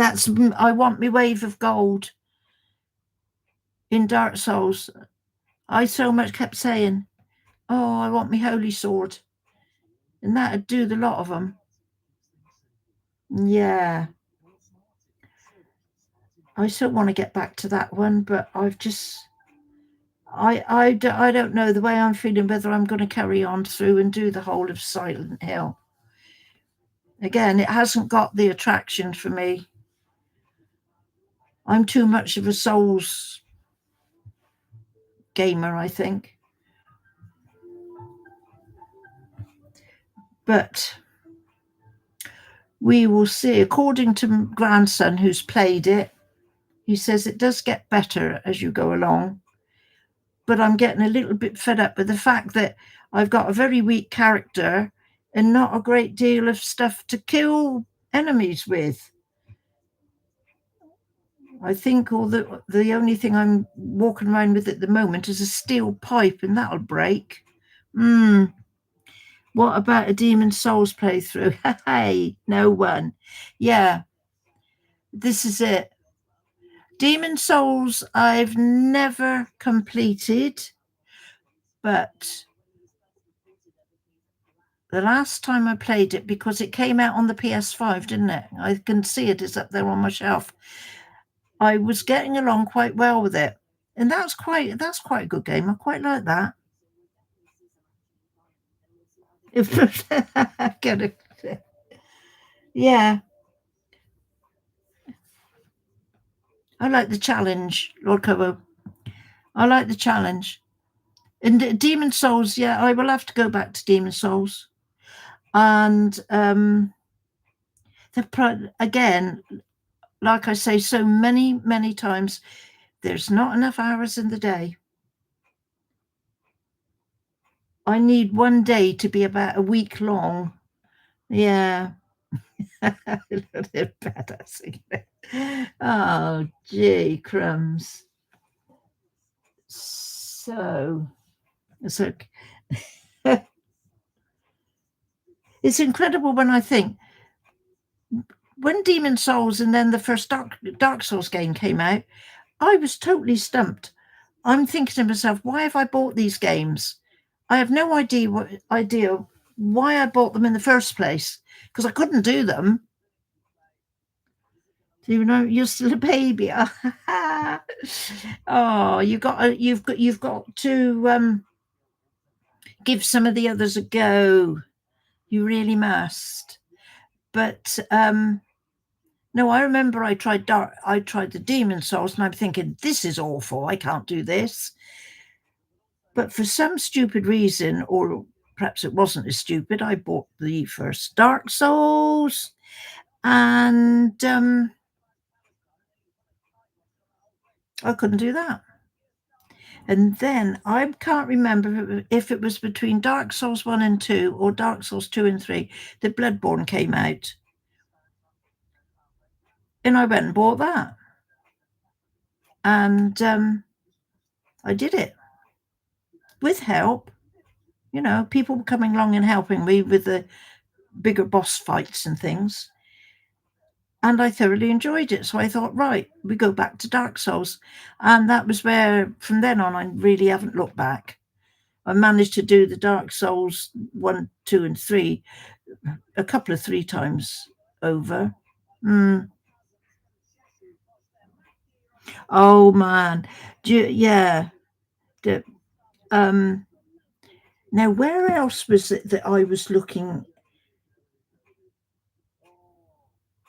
Speaker 1: I want me Wave of Gold in Dark Souls. I so much kept saying, oh, I want me Holy Sword. And that'd do the lot of them. Yeah. I still want to get back to that one, but I've just... I don't know the way I'm feeling, whether I'm going to carry on through and do the whole of Silent Hill. Again, it hasn't got the attraction for me. I'm too much of a Souls gamer, I think. But we will see. According to my grandson who's played it, he says it does get better as you go along. But I'm getting a little bit fed up with the fact that I've got a very weak character and not a great deal of stuff to kill enemies with. I think the only thing I'm walking around with at the moment is a steel pipe, and that'll break. What about a Demon Souls playthrough? Hey, no one. Yeah, this is it. Demon Souls I've never completed, but the last time I played it, because it came out on the PS5, didn't it? I can see it is up there on my shelf. I was getting along quite well with it. And that's quite a good game. I quite like that. Yeah. I like the challenge, Lord Cobo. I like the challenge. And Demon Souls, yeah, I will have to go back to Demon Souls. And again, like I say so many times, there's not enough hours in the day. I need one day to be about a week long. Yeah. They're badass. Oh, gee, crumbs. So it's okay. It's incredible when I think, when Demon Souls and then the first Dark Souls game came out, I was totally stumped. I'm thinking to myself, why have I bought these games? I have no idea why I bought them in the first place, because I couldn't do them. You know, you're still a baby. Oh, you've got to give some of the others a go. You really must. But no, I remember I tried the Demon Souls, and I'm thinking, this is awful. I can't do this. But for some stupid reason, or perhaps it wasn't as stupid, I bought the first Dark Souls, and I couldn't do that. And then I can't remember if it was between Dark Souls 1 and 2 or Dark Souls 2 and 3 that Bloodborne came out. And I went and bought that. And I did it with help. You know, people coming along and helping me with the bigger boss fights and things. And I thoroughly enjoyed it. So I thought, right, we go back to Dark Souls. And that was where, from then on, I really haven't looked back. I managed to do the Dark Souls 1, 2, and 3 a couple of 3 times over. Oh, man. Yeah. Now, where else was it that I was looking?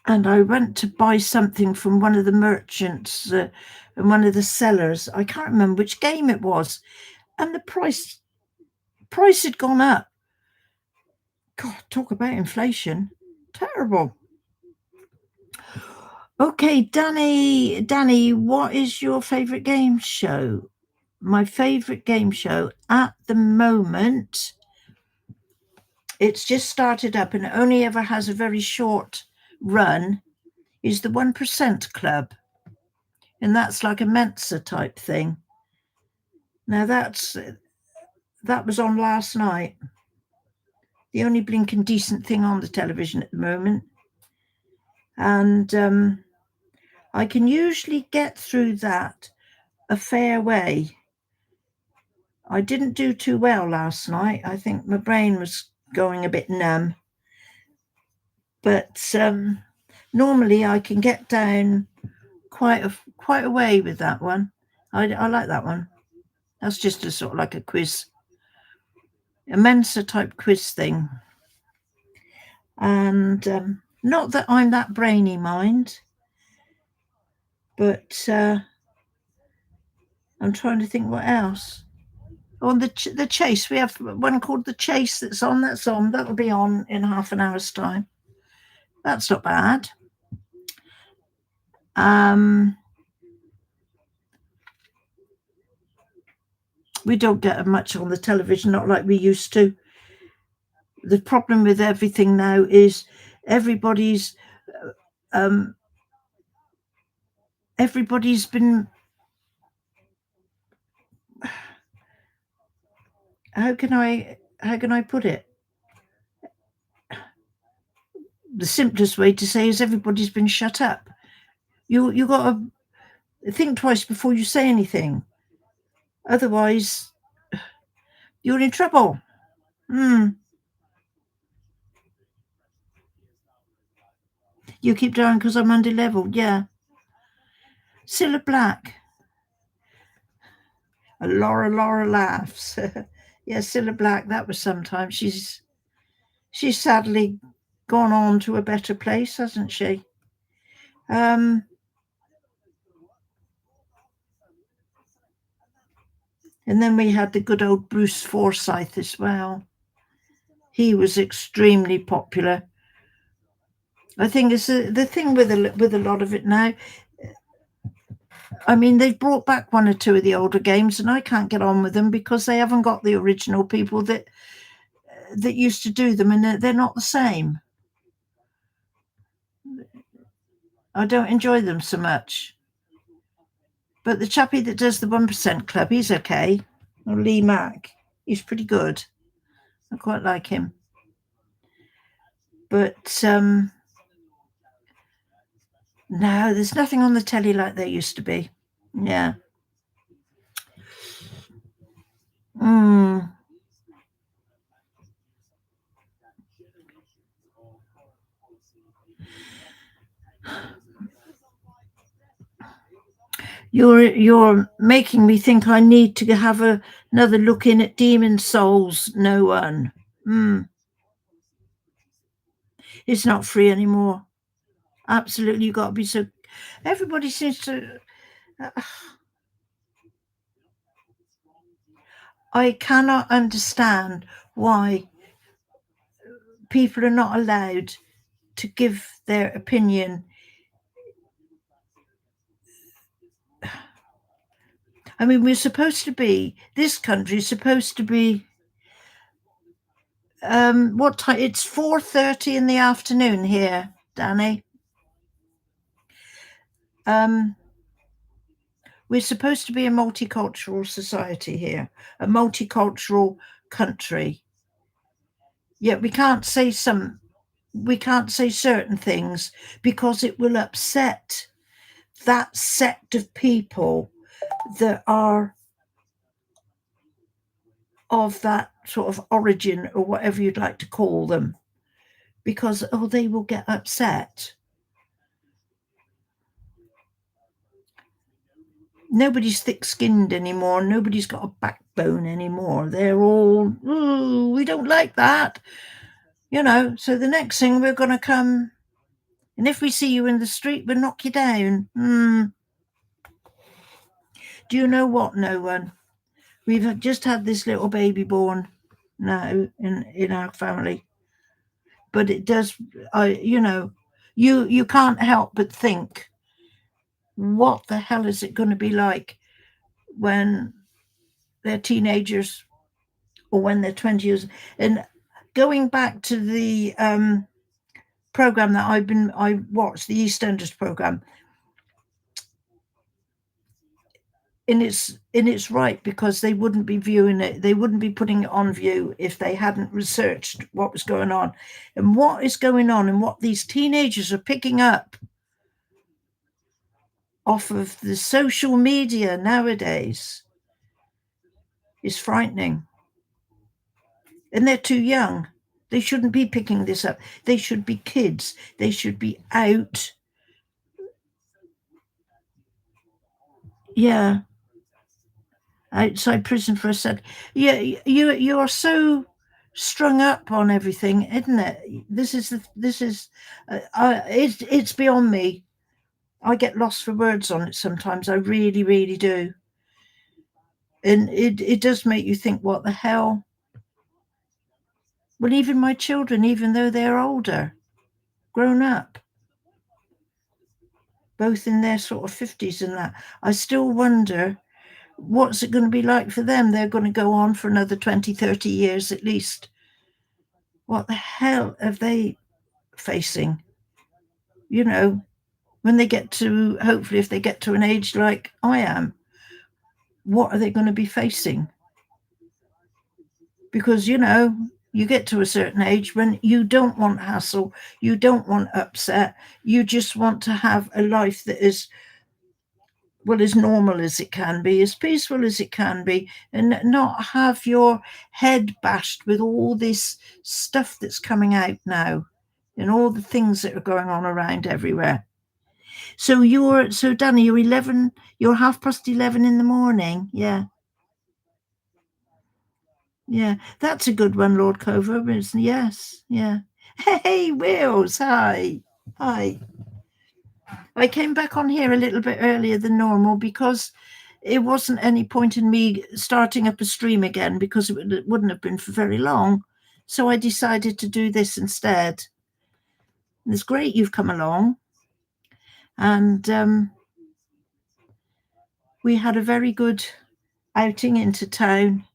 Speaker 1: And I went to buy something from one of the merchants and one of the sellers. I can't remember which game it was. And the price had gone up. God, talk about inflation. Terrible. Okay, Danny, what is your favourite game show? My favourite game show at the moment, it's just started up and it only ever has a very short run, is the 1% Club. and that's like a Mensa type thing. Now that was on last night. The only blinking decent thing on the television at the moment. And I can usually get through that a fair way. I didn't do too well last night. I think my brain was going a bit numb. But normally I can get down quite a way with that one. I like that one. That's just a sort of like a quiz, a Mensa type quiz thing. And not that I'm that brainy, mind, but I'm trying to think what else. On the Chase, we have one called The Chase that's on. That'll be on in half an hour's time. That's not bad. We don't get much on the television, not like we used to. The problem with everything now is everybody's been, how can I put it? The simplest way to say is everybody's been shut up. You got to think twice before you say anything. Otherwise, you're in trouble. You keep down because I'm under level. Yeah. Cilla Black. Laura laughs. Yeah, Cilla Black. That was sometime. She's sadly gone on to a better place, hasn't she? And then we had the good old Bruce Forsyth as well. He was extremely popular. I think it's the thing with a lot of it now. I mean, they've brought back one or two of the older games, and I can't get on with them because they haven't got the original people that used to do them, and they're not the same. I don't enjoy them so much. But the chappie that does the 1% Club, he's okay. Or Lee Mack, he's pretty good. I quite like him. But no, there's nothing on the telly like there used to be. Yeah. You're making me think I need to have another look in at Demon Souls. No one. It's not free anymore. Absolutely, you got to be so. Everybody seems to. I cannot understand why people are not allowed to give their opinion. I mean, we're supposed to be, this country is supposed to be, what time? It's 4:30 in the afternoon here, Danny. We're supposed to be a multicultural society here, a multicultural country. Yet we can't say certain things because it will upset that sect of people that are of that sort of origin or whatever you'd like to call them, because they will get upset. Nobody's thick-skinned anymore. Nobody's got a backbone anymore. They're all, we don't like that, so the next thing we're going to come, and if we see you in the street, we'll knock you down. Do you know what? No one. We've just had this little baby born now in our family, but it does. You can't help but think, what the hell is it going to be like when they're teenagers or when they're 20 years? And going back to the program that I watched, the EastEnders program, and it's right, because they wouldn't be viewing it, they wouldn't be putting it on view if they hadn't researched what was going on. And what is going on and what these teenagers are picking up off of the social media nowadays is frightening. And they're too young. They shouldn't be picking this up. They should be kids. They should be out. Yeah. Outside prison for a sec. Yeah, you are so strung up on everything, isn't it? It's beyond me. I get lost for words on it sometimes. I really, really do. And it does make you think, what the hell? Well, even my children, even though they're older, grown up, both in their sort of 50s and that, I still wonder, what's it going to be like for them? They're going to go on for another 20, 30 years at least. What the hell are they facing? You know, when they get to, hopefully, if they get to an age like I am, what are they going to be facing? Because, you get to a certain age when you don't want hassle, you don't want upset, you just want to have a life that is, well, as normal as it can be, as peaceful as it can be, and not have your head bashed with all this stuff that's coming out now and all the things that are going on around everywhere. So Danny, you're 11, you're 11:30 in the morning. Yeah. Yeah. That's a good one, Lord Cover. Yes. Yeah. Hey, Wills. Hi. Hi. I came back on here a little bit earlier than normal because it wasn't any point in me starting up a stream again, because it wouldn't have been for very long. So I decided to do this instead. And it's great you've come along. And we had a very good outing into town.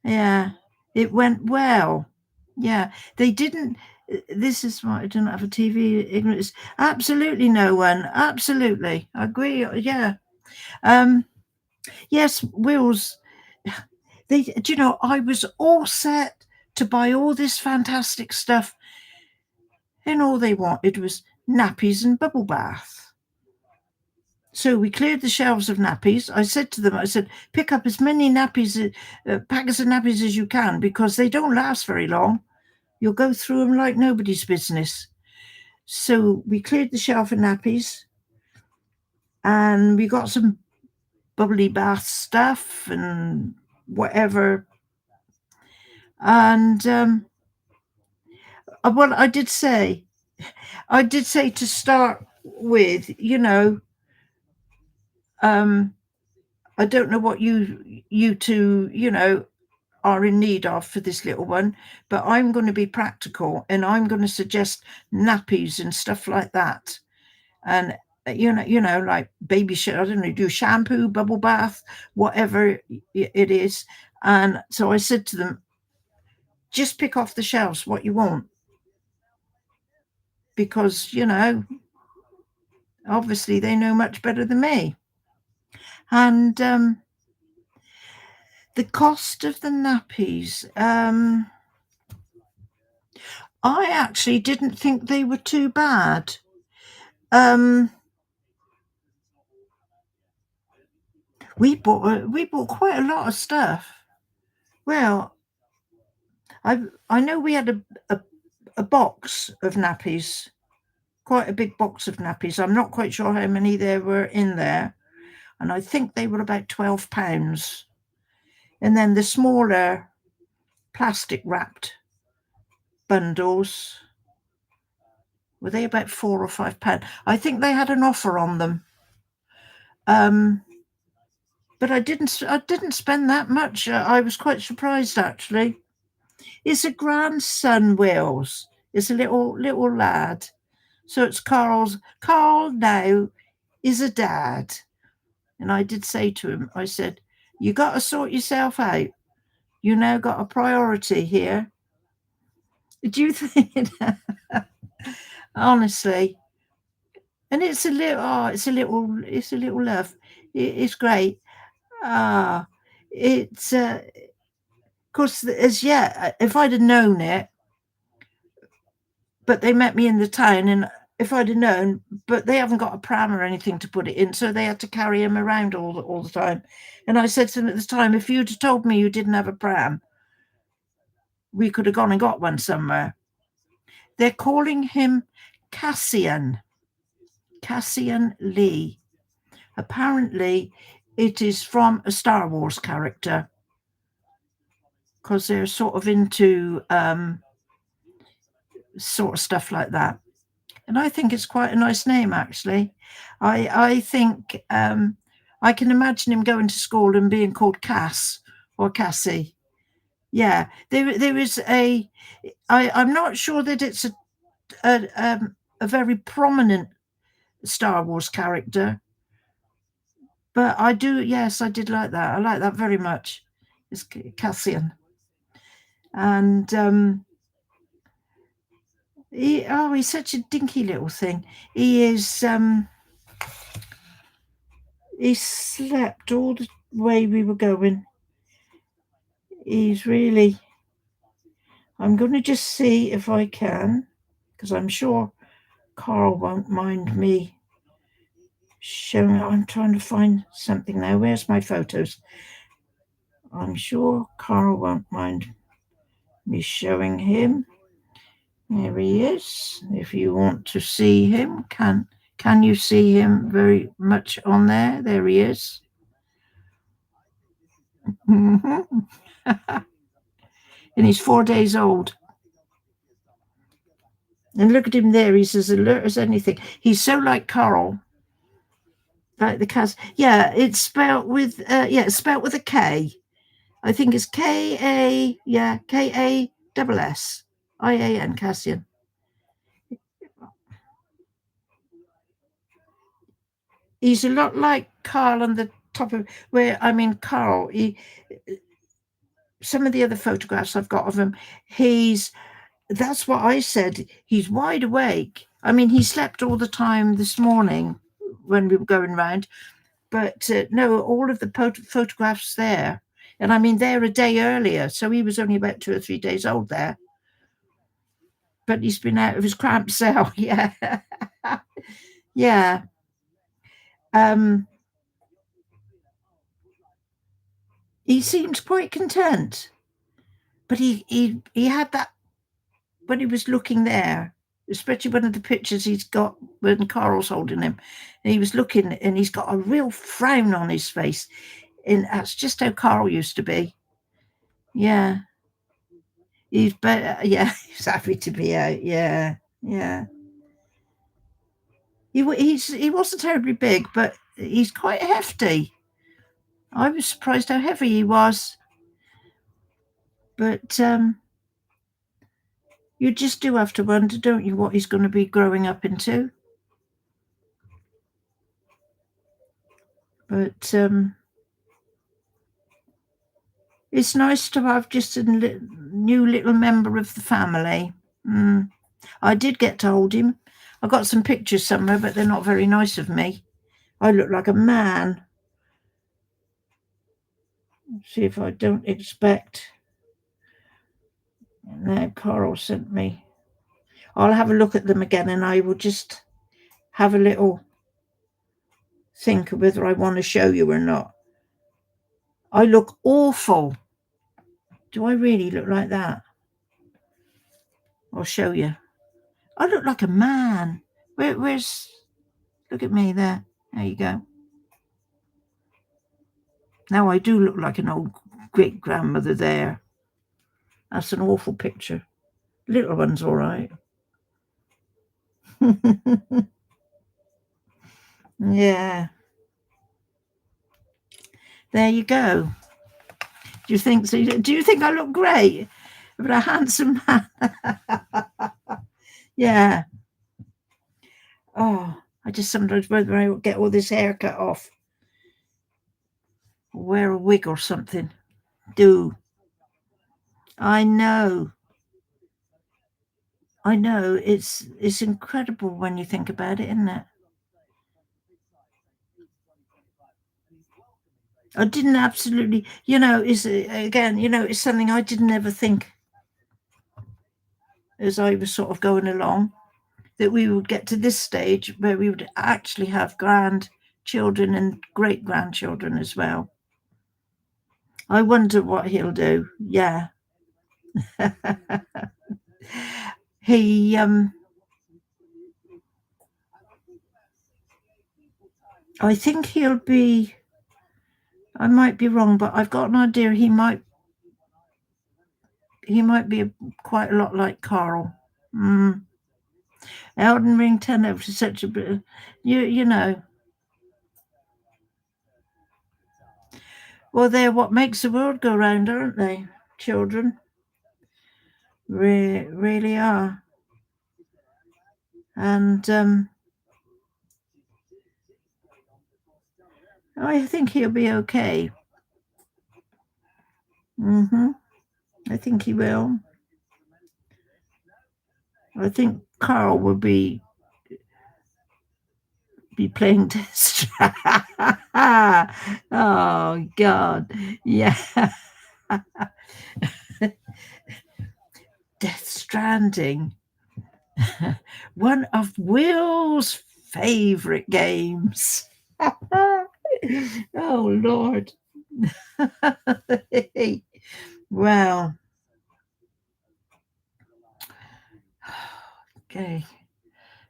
Speaker 1: Yeah, it went well. Yeah, they didn't. This is why I don't have a TV. Ignorance. Absolutely no one. Absolutely. I agree. Yeah. Yes, Wills. I was all set to buy all this fantastic stuff, and all they wanted was nappies and bubble bath. So we cleared the shelves of nappies. I said to them, pick up as many nappies, packets of nappies as you can, because they don't last very long. You'll go through them like nobody's business. So we cleared the shelf of nappies, and we got some bubbly bath stuff and whatever. And well, I did say to start with, I don't know what you two, are in need of for this little one, but I'm going to be practical, and I'm going to suggest nappies and stuff like that. And like baby shit, I don't know, do shampoo, bubble bath, whatever it is. And so I said to them, just pick off the shelves what you want, because obviously they know much better than me. And the cost of the nappies, I actually didn't think they were too bad. We bought quite a lot of stuff. Well, I know we had a box of nappies, quite a big box of nappies. I'm not quite sure how many there were in there, and I think they were about £12. And then the smaller plastic wrapped bundles, were they about £4 or £5? I think they had an offer on them. But I didn't spend that much. I was quite surprised, actually. It's a grandson, Wills. It's a little lad. So it's Carl now is a dad. And I did say to him, I said, you got to sort yourself out. You now got a priority here. Do you think? Honestly. And it's a little love. It's great. Ah, it's of course as yet. If I'd have known it, but they met me in the town, and if I'd have known, but they haven't got a pram or anything to put it in, so they had to carry him around all the time. And I said to them at the time, if you'd have told me you didn't have a pram, we could have gone and got one somewhere. They're calling him Cassian Lee. Apparently, it is from a Star Wars character, because they're sort of into sort of stuff like that. And I think it's quite a nice name, actually. I think I can imagine him going to school and being called Cass or Cassie. Yeah, there is I'm not sure that it's a very prominent Star Wars character, but I do. Yes, I did like that. I like that very much. It's Cassian, and he's such a dinky little thing. He is. He slept all the way we were going. He's really. I'm going to just see if I can, because I'm sure Carl won't mind me showing. I'm trying to find something now. Where's my photos? I'm sure Carl won't mind me showing him. There he is. If you want to see him, can you see him very much on there? There he is. And he's 4 days old. And look at him there. He's as alert as anything. He's so like Carl. Like the Cas. Yeah, it's spelled with it's spelled with a K. I think it's K-A, K-A-S-S-I-A-N, Cassian. He's a lot like Carl on the top of Carl, some of the other photographs I've got of him, that's what I said. He's wide awake. I mean, he slept all the time this morning when we were going round, but no, all of the photographs there. And I mean, they're a day earlier, so he was only about 2 or 3 days old there. But he's been out of his cramped cell. Yeah. Yeah. He seems quite content, but he had that when he was looking there, especially one of the pictures he's got when Carl's holding him, and he was looking, and he's got a real frown on his face, and that's just how Carl used to be. Yeah, he's better. Yeah, he's happy to be out. Yeah, yeah. He wasn't terribly big, but he's quite hefty. I was surprised how heavy he was, but you just do have to wonder, don't you, what he's going to be growing up into. But it's nice to have just a new little member of the family. I did get to hold him. I got some pictures somewhere, but they're not very nice of me. I look like a man. Let's see if I don't expect. Now Carl sent me. I'll have a look at them again, and I will just have a little think of whether I want to show you or not. I look awful. Do I really look like that? I'll show you. I look like a man. Where's... Look at me there. There you go. Now I do look like an old great-grandmother there. That's an awful picture. Little one's all right. Yeah. There you go. Do you think so? Do you think I look great? But a handsome man. Yeah. Oh, I just sometimes whether I get all this hair cut off. Or wear a wig or something. Do. I know. I know. It's incredible when you think about it, isn't it? I didn't absolutely, is again, it's something I didn't ever think as I was sort of going along that we would get to this stage where we would actually have grandchildren and great grandchildren as well. I wonder what he'll do. Yeah. he I think he'll be, I might be wrong, but I've got an idea he might be quite a lot like Carl. Elden Ring 10 over to such a bit, you know. Well, they're what makes the world go round, aren't they? Children really are. And I think he'll be okay. I think he will. I think Carl will be playing Death Oh God, yeah. Death Stranding, one of Will's favorite games. Oh Lord. Well, okay.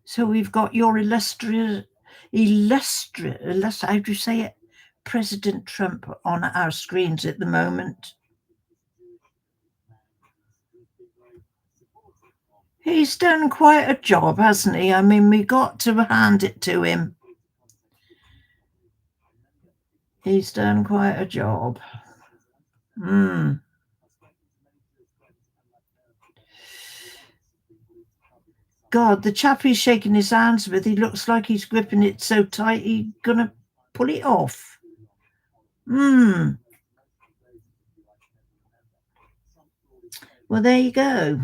Speaker 1: So we've got your illustrious, how do you say it? President Trump on our screens at the moment. He's done quite a job, hasn't he? I mean, we got to hand it to him. He's done quite a job. God, the chap he's shaking his hands with, he looks like he's gripping it so tight he's gonna pull it off. Well, there you go.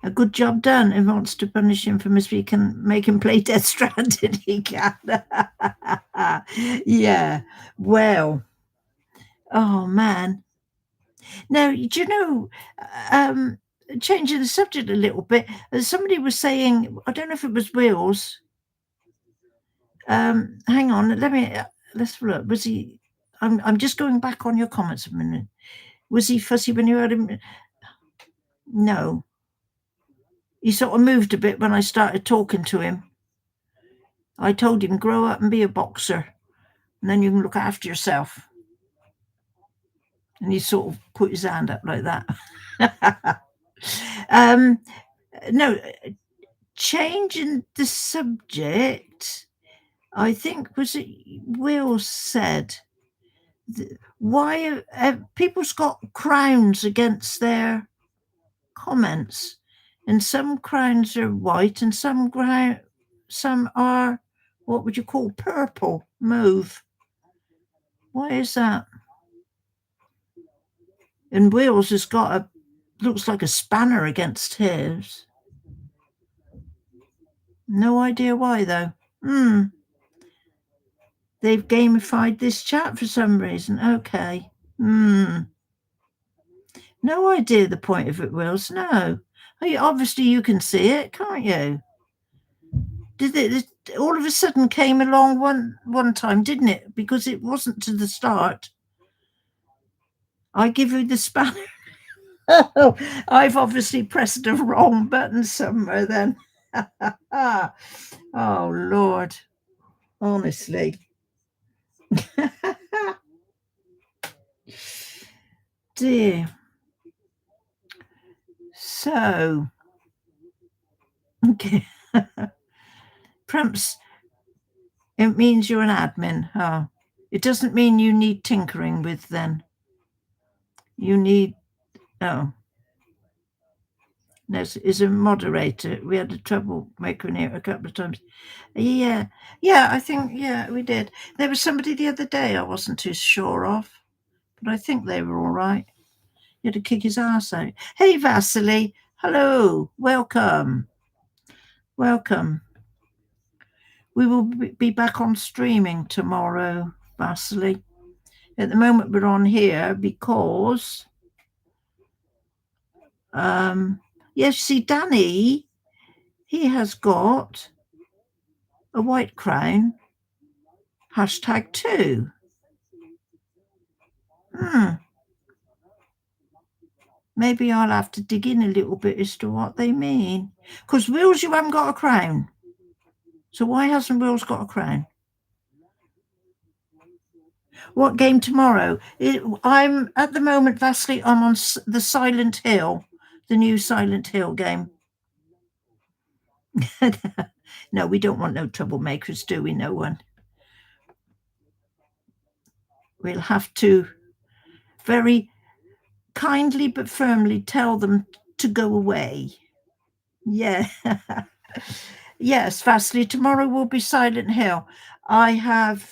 Speaker 1: A good job done. If he wants to punish him for we can make him play Death Stranded, he can. Yeah. Well. Oh, man. Now, do you know, changing the subject a little bit, somebody was saying, I don't know if it was Will's. Hang on, let's look. Was he, I'm just going back on your comments a minute. Was he fussy when you heard him? No. He sort of moved a bit when I started talking to him. I told him, grow up and be a boxer, and then you can look after yourself. And he sort of put his hand up like that. No, changing the subject, I think was it Will said, why people's got crowns against their comments, and some crowns are white and some are, what would you call, purple, mauve. Why is that? And Will's has got looks like a spanner against his. No idea why though. They've gamified this chat for some reason. Okay. No idea the point of it, Wills. No. Obviously you can see it, can't you? Did it all of a sudden came along one time, didn't it? Because it wasn't to the start. I give you the spanner. Oh, I've obviously pressed the wrong button somewhere then. Oh, Lord. Honestly. Dear. So, okay. Perhaps it means you're an admin. Oh, it doesn't mean you need tinkering with then. You need, oh. No, is a moderator. We had a trouble making it a couple of times. Yeah, I think, yeah, we did. There was somebody the other day I wasn't too sure of, but I think they were all right. You had to kick his ass out. Hey, Vasily. Hello. Welcome. Welcome. We will be back on streaming tomorrow, Vasily. At the moment we're on here because yes, see Danny, he has got a white crown #2. Maybe I'll have to dig in a little bit as to what they mean. Because Wills, you haven't got a crown. So why hasn't Wills got a crown? What game tomorrow? I'm at the moment, Vasily, I'm on the Silent Hill, the new Silent Hill game. No, we don't want no troublemakers, do we? No one. We'll have to very kindly but firmly tell them to go away. Yeah. Yes, Vasily, tomorrow will be Silent Hill. I have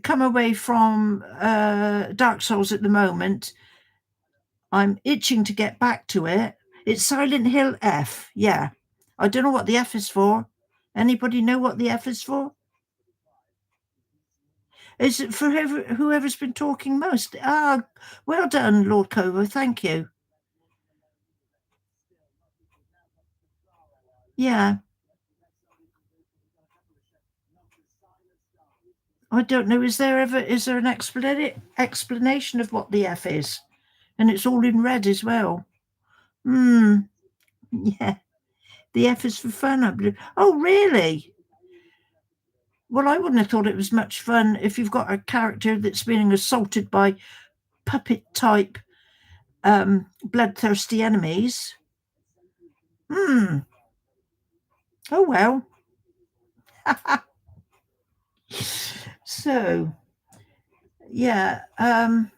Speaker 1: come away from Dark Souls at the moment. I'm itching to get back to it. It's Silent Hill F. Yeah. I don't know what the F is for. Anybody know what the F is for? Is it for whoever's been talking most? Ah, well done, Lord Covo. Thank you. Yeah. I don't know. Is there an explanation of what the F is? And it's all in red as well. Yeah. The F is for fun, I believe. Oh, really? Well, I wouldn't have thought it was much fun if you've got a character that's being assaulted by puppet type bloodthirsty enemies. Oh, well. So, yeah, I'm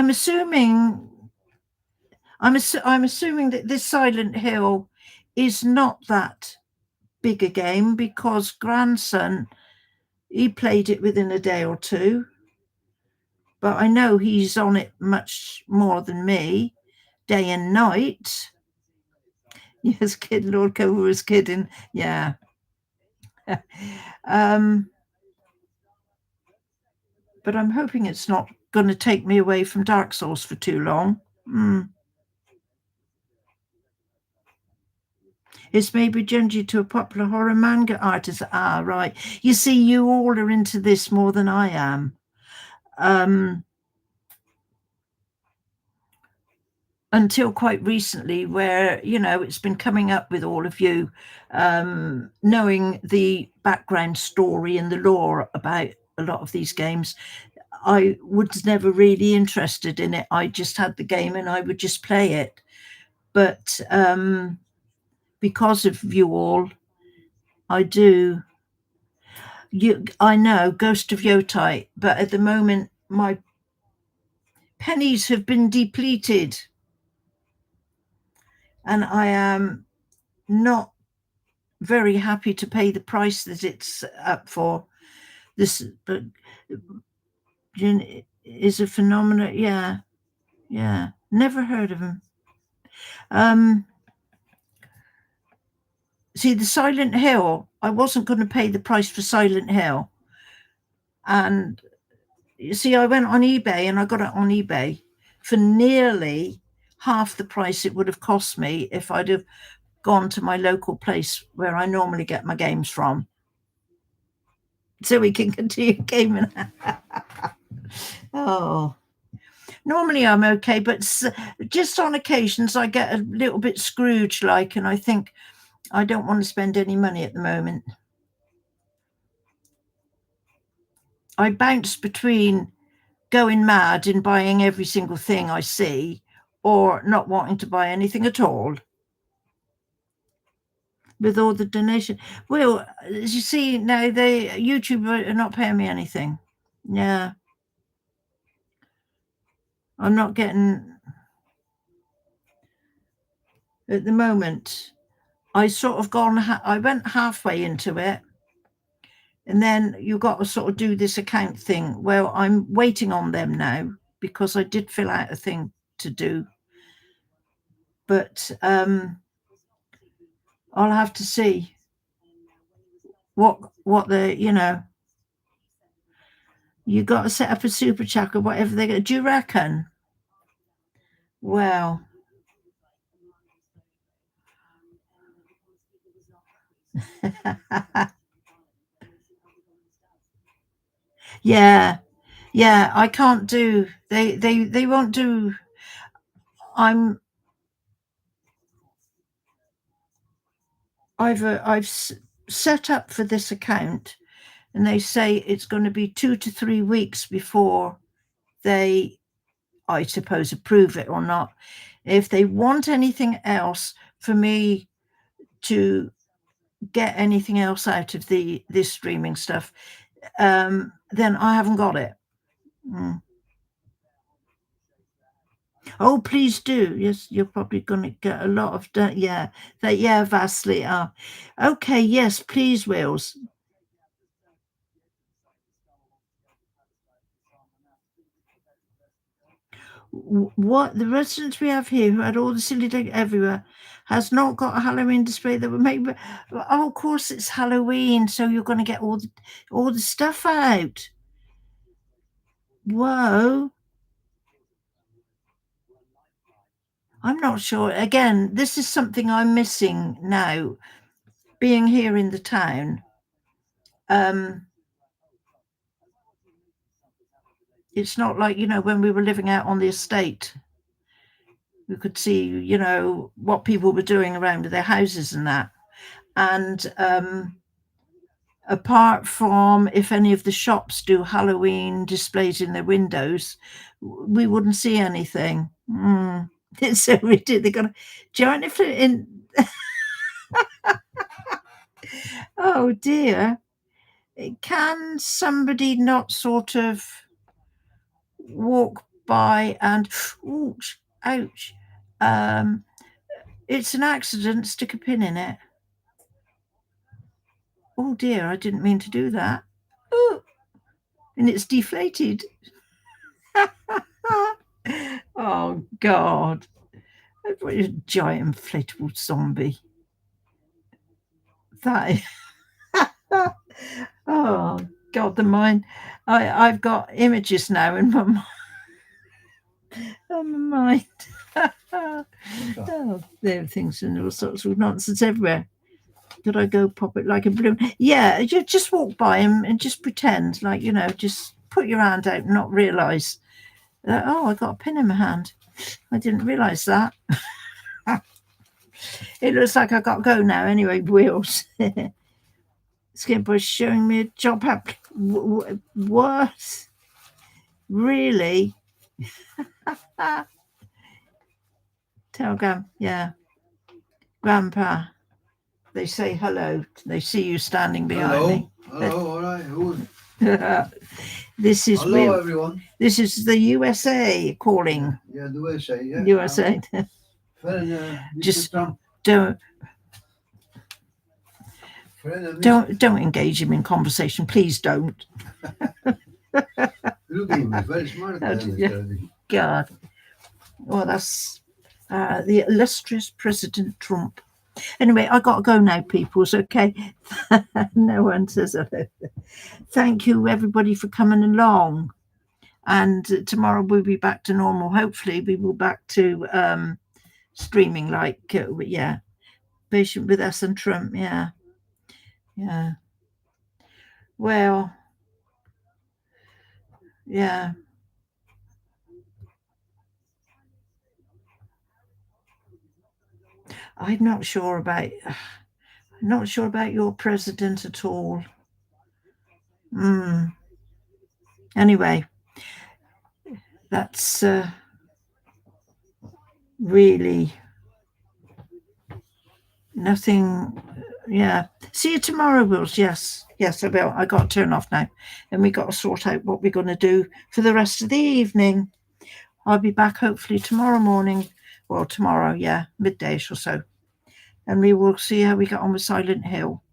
Speaker 1: assuming that this Silent Hill is not that big a game because grandson, he played it within a day or two, but I know he's on it much more than me, day and night. Yes, kid, Lord Cover was kidding. Yeah. But I'm hoping it's not going to take me away from Dark Souls for too long. It's maybe changed to a popular horror manga artist. Ah, right. You see, you all are into this more than I am. Until quite recently, where, it's been coming up with all of you, knowing the background story and the lore about a lot of these games. I was never really interested in it. I just had the game and I would just play it. But because of you all, I do. I know Ghost of Yotai, but at the moment my pennies have been depleted, and I am not very happy to pay the price that it's up for. This, but is a phenomenon. Yeah, never heard of him. See, the Silent Hill, I wasn't going to pay the price for Silent Hill. And you see, I went on eBay and I got it on eBay for nearly half the price it would have cost me if I'd have gone to my local place where I normally get my games from. So we can continue gaming. Oh. Normally I'm okay, but just on occasions I get a little bit Scrooge-like, and I think I don't want to spend any money at the moment. I bounce between going mad and buying every single thing I see or not wanting to buy anything at all. With all the donation. Well, as you see now, YouTube are not paying me anything. Yeah. I'm not getting, at the moment, I sort of I went halfway into it, and then you got to sort of do this account thing. Well, I'm waiting on them now because I did fill out a thing to do, but I'll have to see what the, you know, you got to set up a super chat or whatever they do you reckon? Well, yeah, I can't do, they won't do. I've set up for this account, and they say it's going to be 2 to 3 weeks before they, I suppose, approve it or not. If they want anything else for me to get anything else out of this streaming stuff, then I haven't got it. Oh, please do. Yes, you're probably going to get a lot of yeah, vastly. Okay, yes, please, Wills. What the residents we have here who had all the silly things everywhere has not got a Halloween display that would make. Oh, of course it's Halloween, so you're going to get all the stuff out. Whoa. I'm not sure. Again, this is something I'm missing now, being here in the town. It's not like, you know, when we were living out on the estate, we could see, you know, what people were doing around their houses and that. And apart from if any of the shops do Halloween displays in their windows, we wouldn't see anything. It's so ridiculous. They're going to join it in. Oh dear. Can somebody not sort of walk by and, ouch, ouch. It's an accident, stick a pin in it. Oh dear, I didn't mean to do that. Ooh, and it's deflated. Oh God. What a giant inflatable zombie. That is oh God, the mind. I've got images now in my mind. Oh, there are things and all sorts of nonsense everywhere. Did I go pop it like a balloon? Yeah, you just walk by and just pretend, like, you know, just put your hand out and not realise that, oh, I got a pin in my hand. I didn't realise that. It looks like I got to go now. Anyway, Wheels. Skipper's showing me a job app. What? Really? Tell yeah. Grandpa. They say hello. They see you standing behind me.
Speaker 3: Hello, all right.
Speaker 1: This is
Speaker 3: hello, everyone.
Speaker 1: This is the USA calling.
Speaker 3: Yeah, the USA. Yeah.
Speaker 1: USA. Just don't engage him in conversation, please. Don't.
Speaker 3: Look at him, he's very smart.
Speaker 1: God. Well, that's the illustrious President Trump. Anyway, I got to go now, peoples. Okay. No one says hello. Thank you, everybody, for coming along. And tomorrow we'll be back to normal. Hopefully, we will back to streaming, like yeah, patient with us and Trump. Yeah. Well, yeah. I'm not sure about your president at all. Anyway, that's really nothing. Yeah. See you tomorrow, Wills. Yes, I will. I got to turn off now, and we got to sort out what we're going to do for the rest of the evening. I'll be back hopefully tomorrow morning. Well, tomorrow, yeah, midday-ish or so, and we will see how we get on with Silent Hill.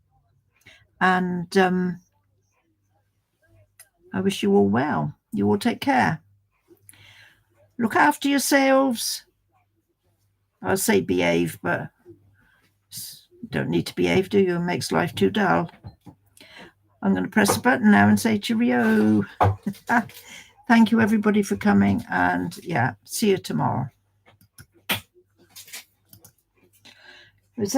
Speaker 1: And I wish you all well. You all take care. Look after yourselves. I'll say behave, but you don't need to behave, do you? It makes life too dull. I'm going to press the button now and say cheerio. Thank you everybody for coming, and yeah, see you tomorrow.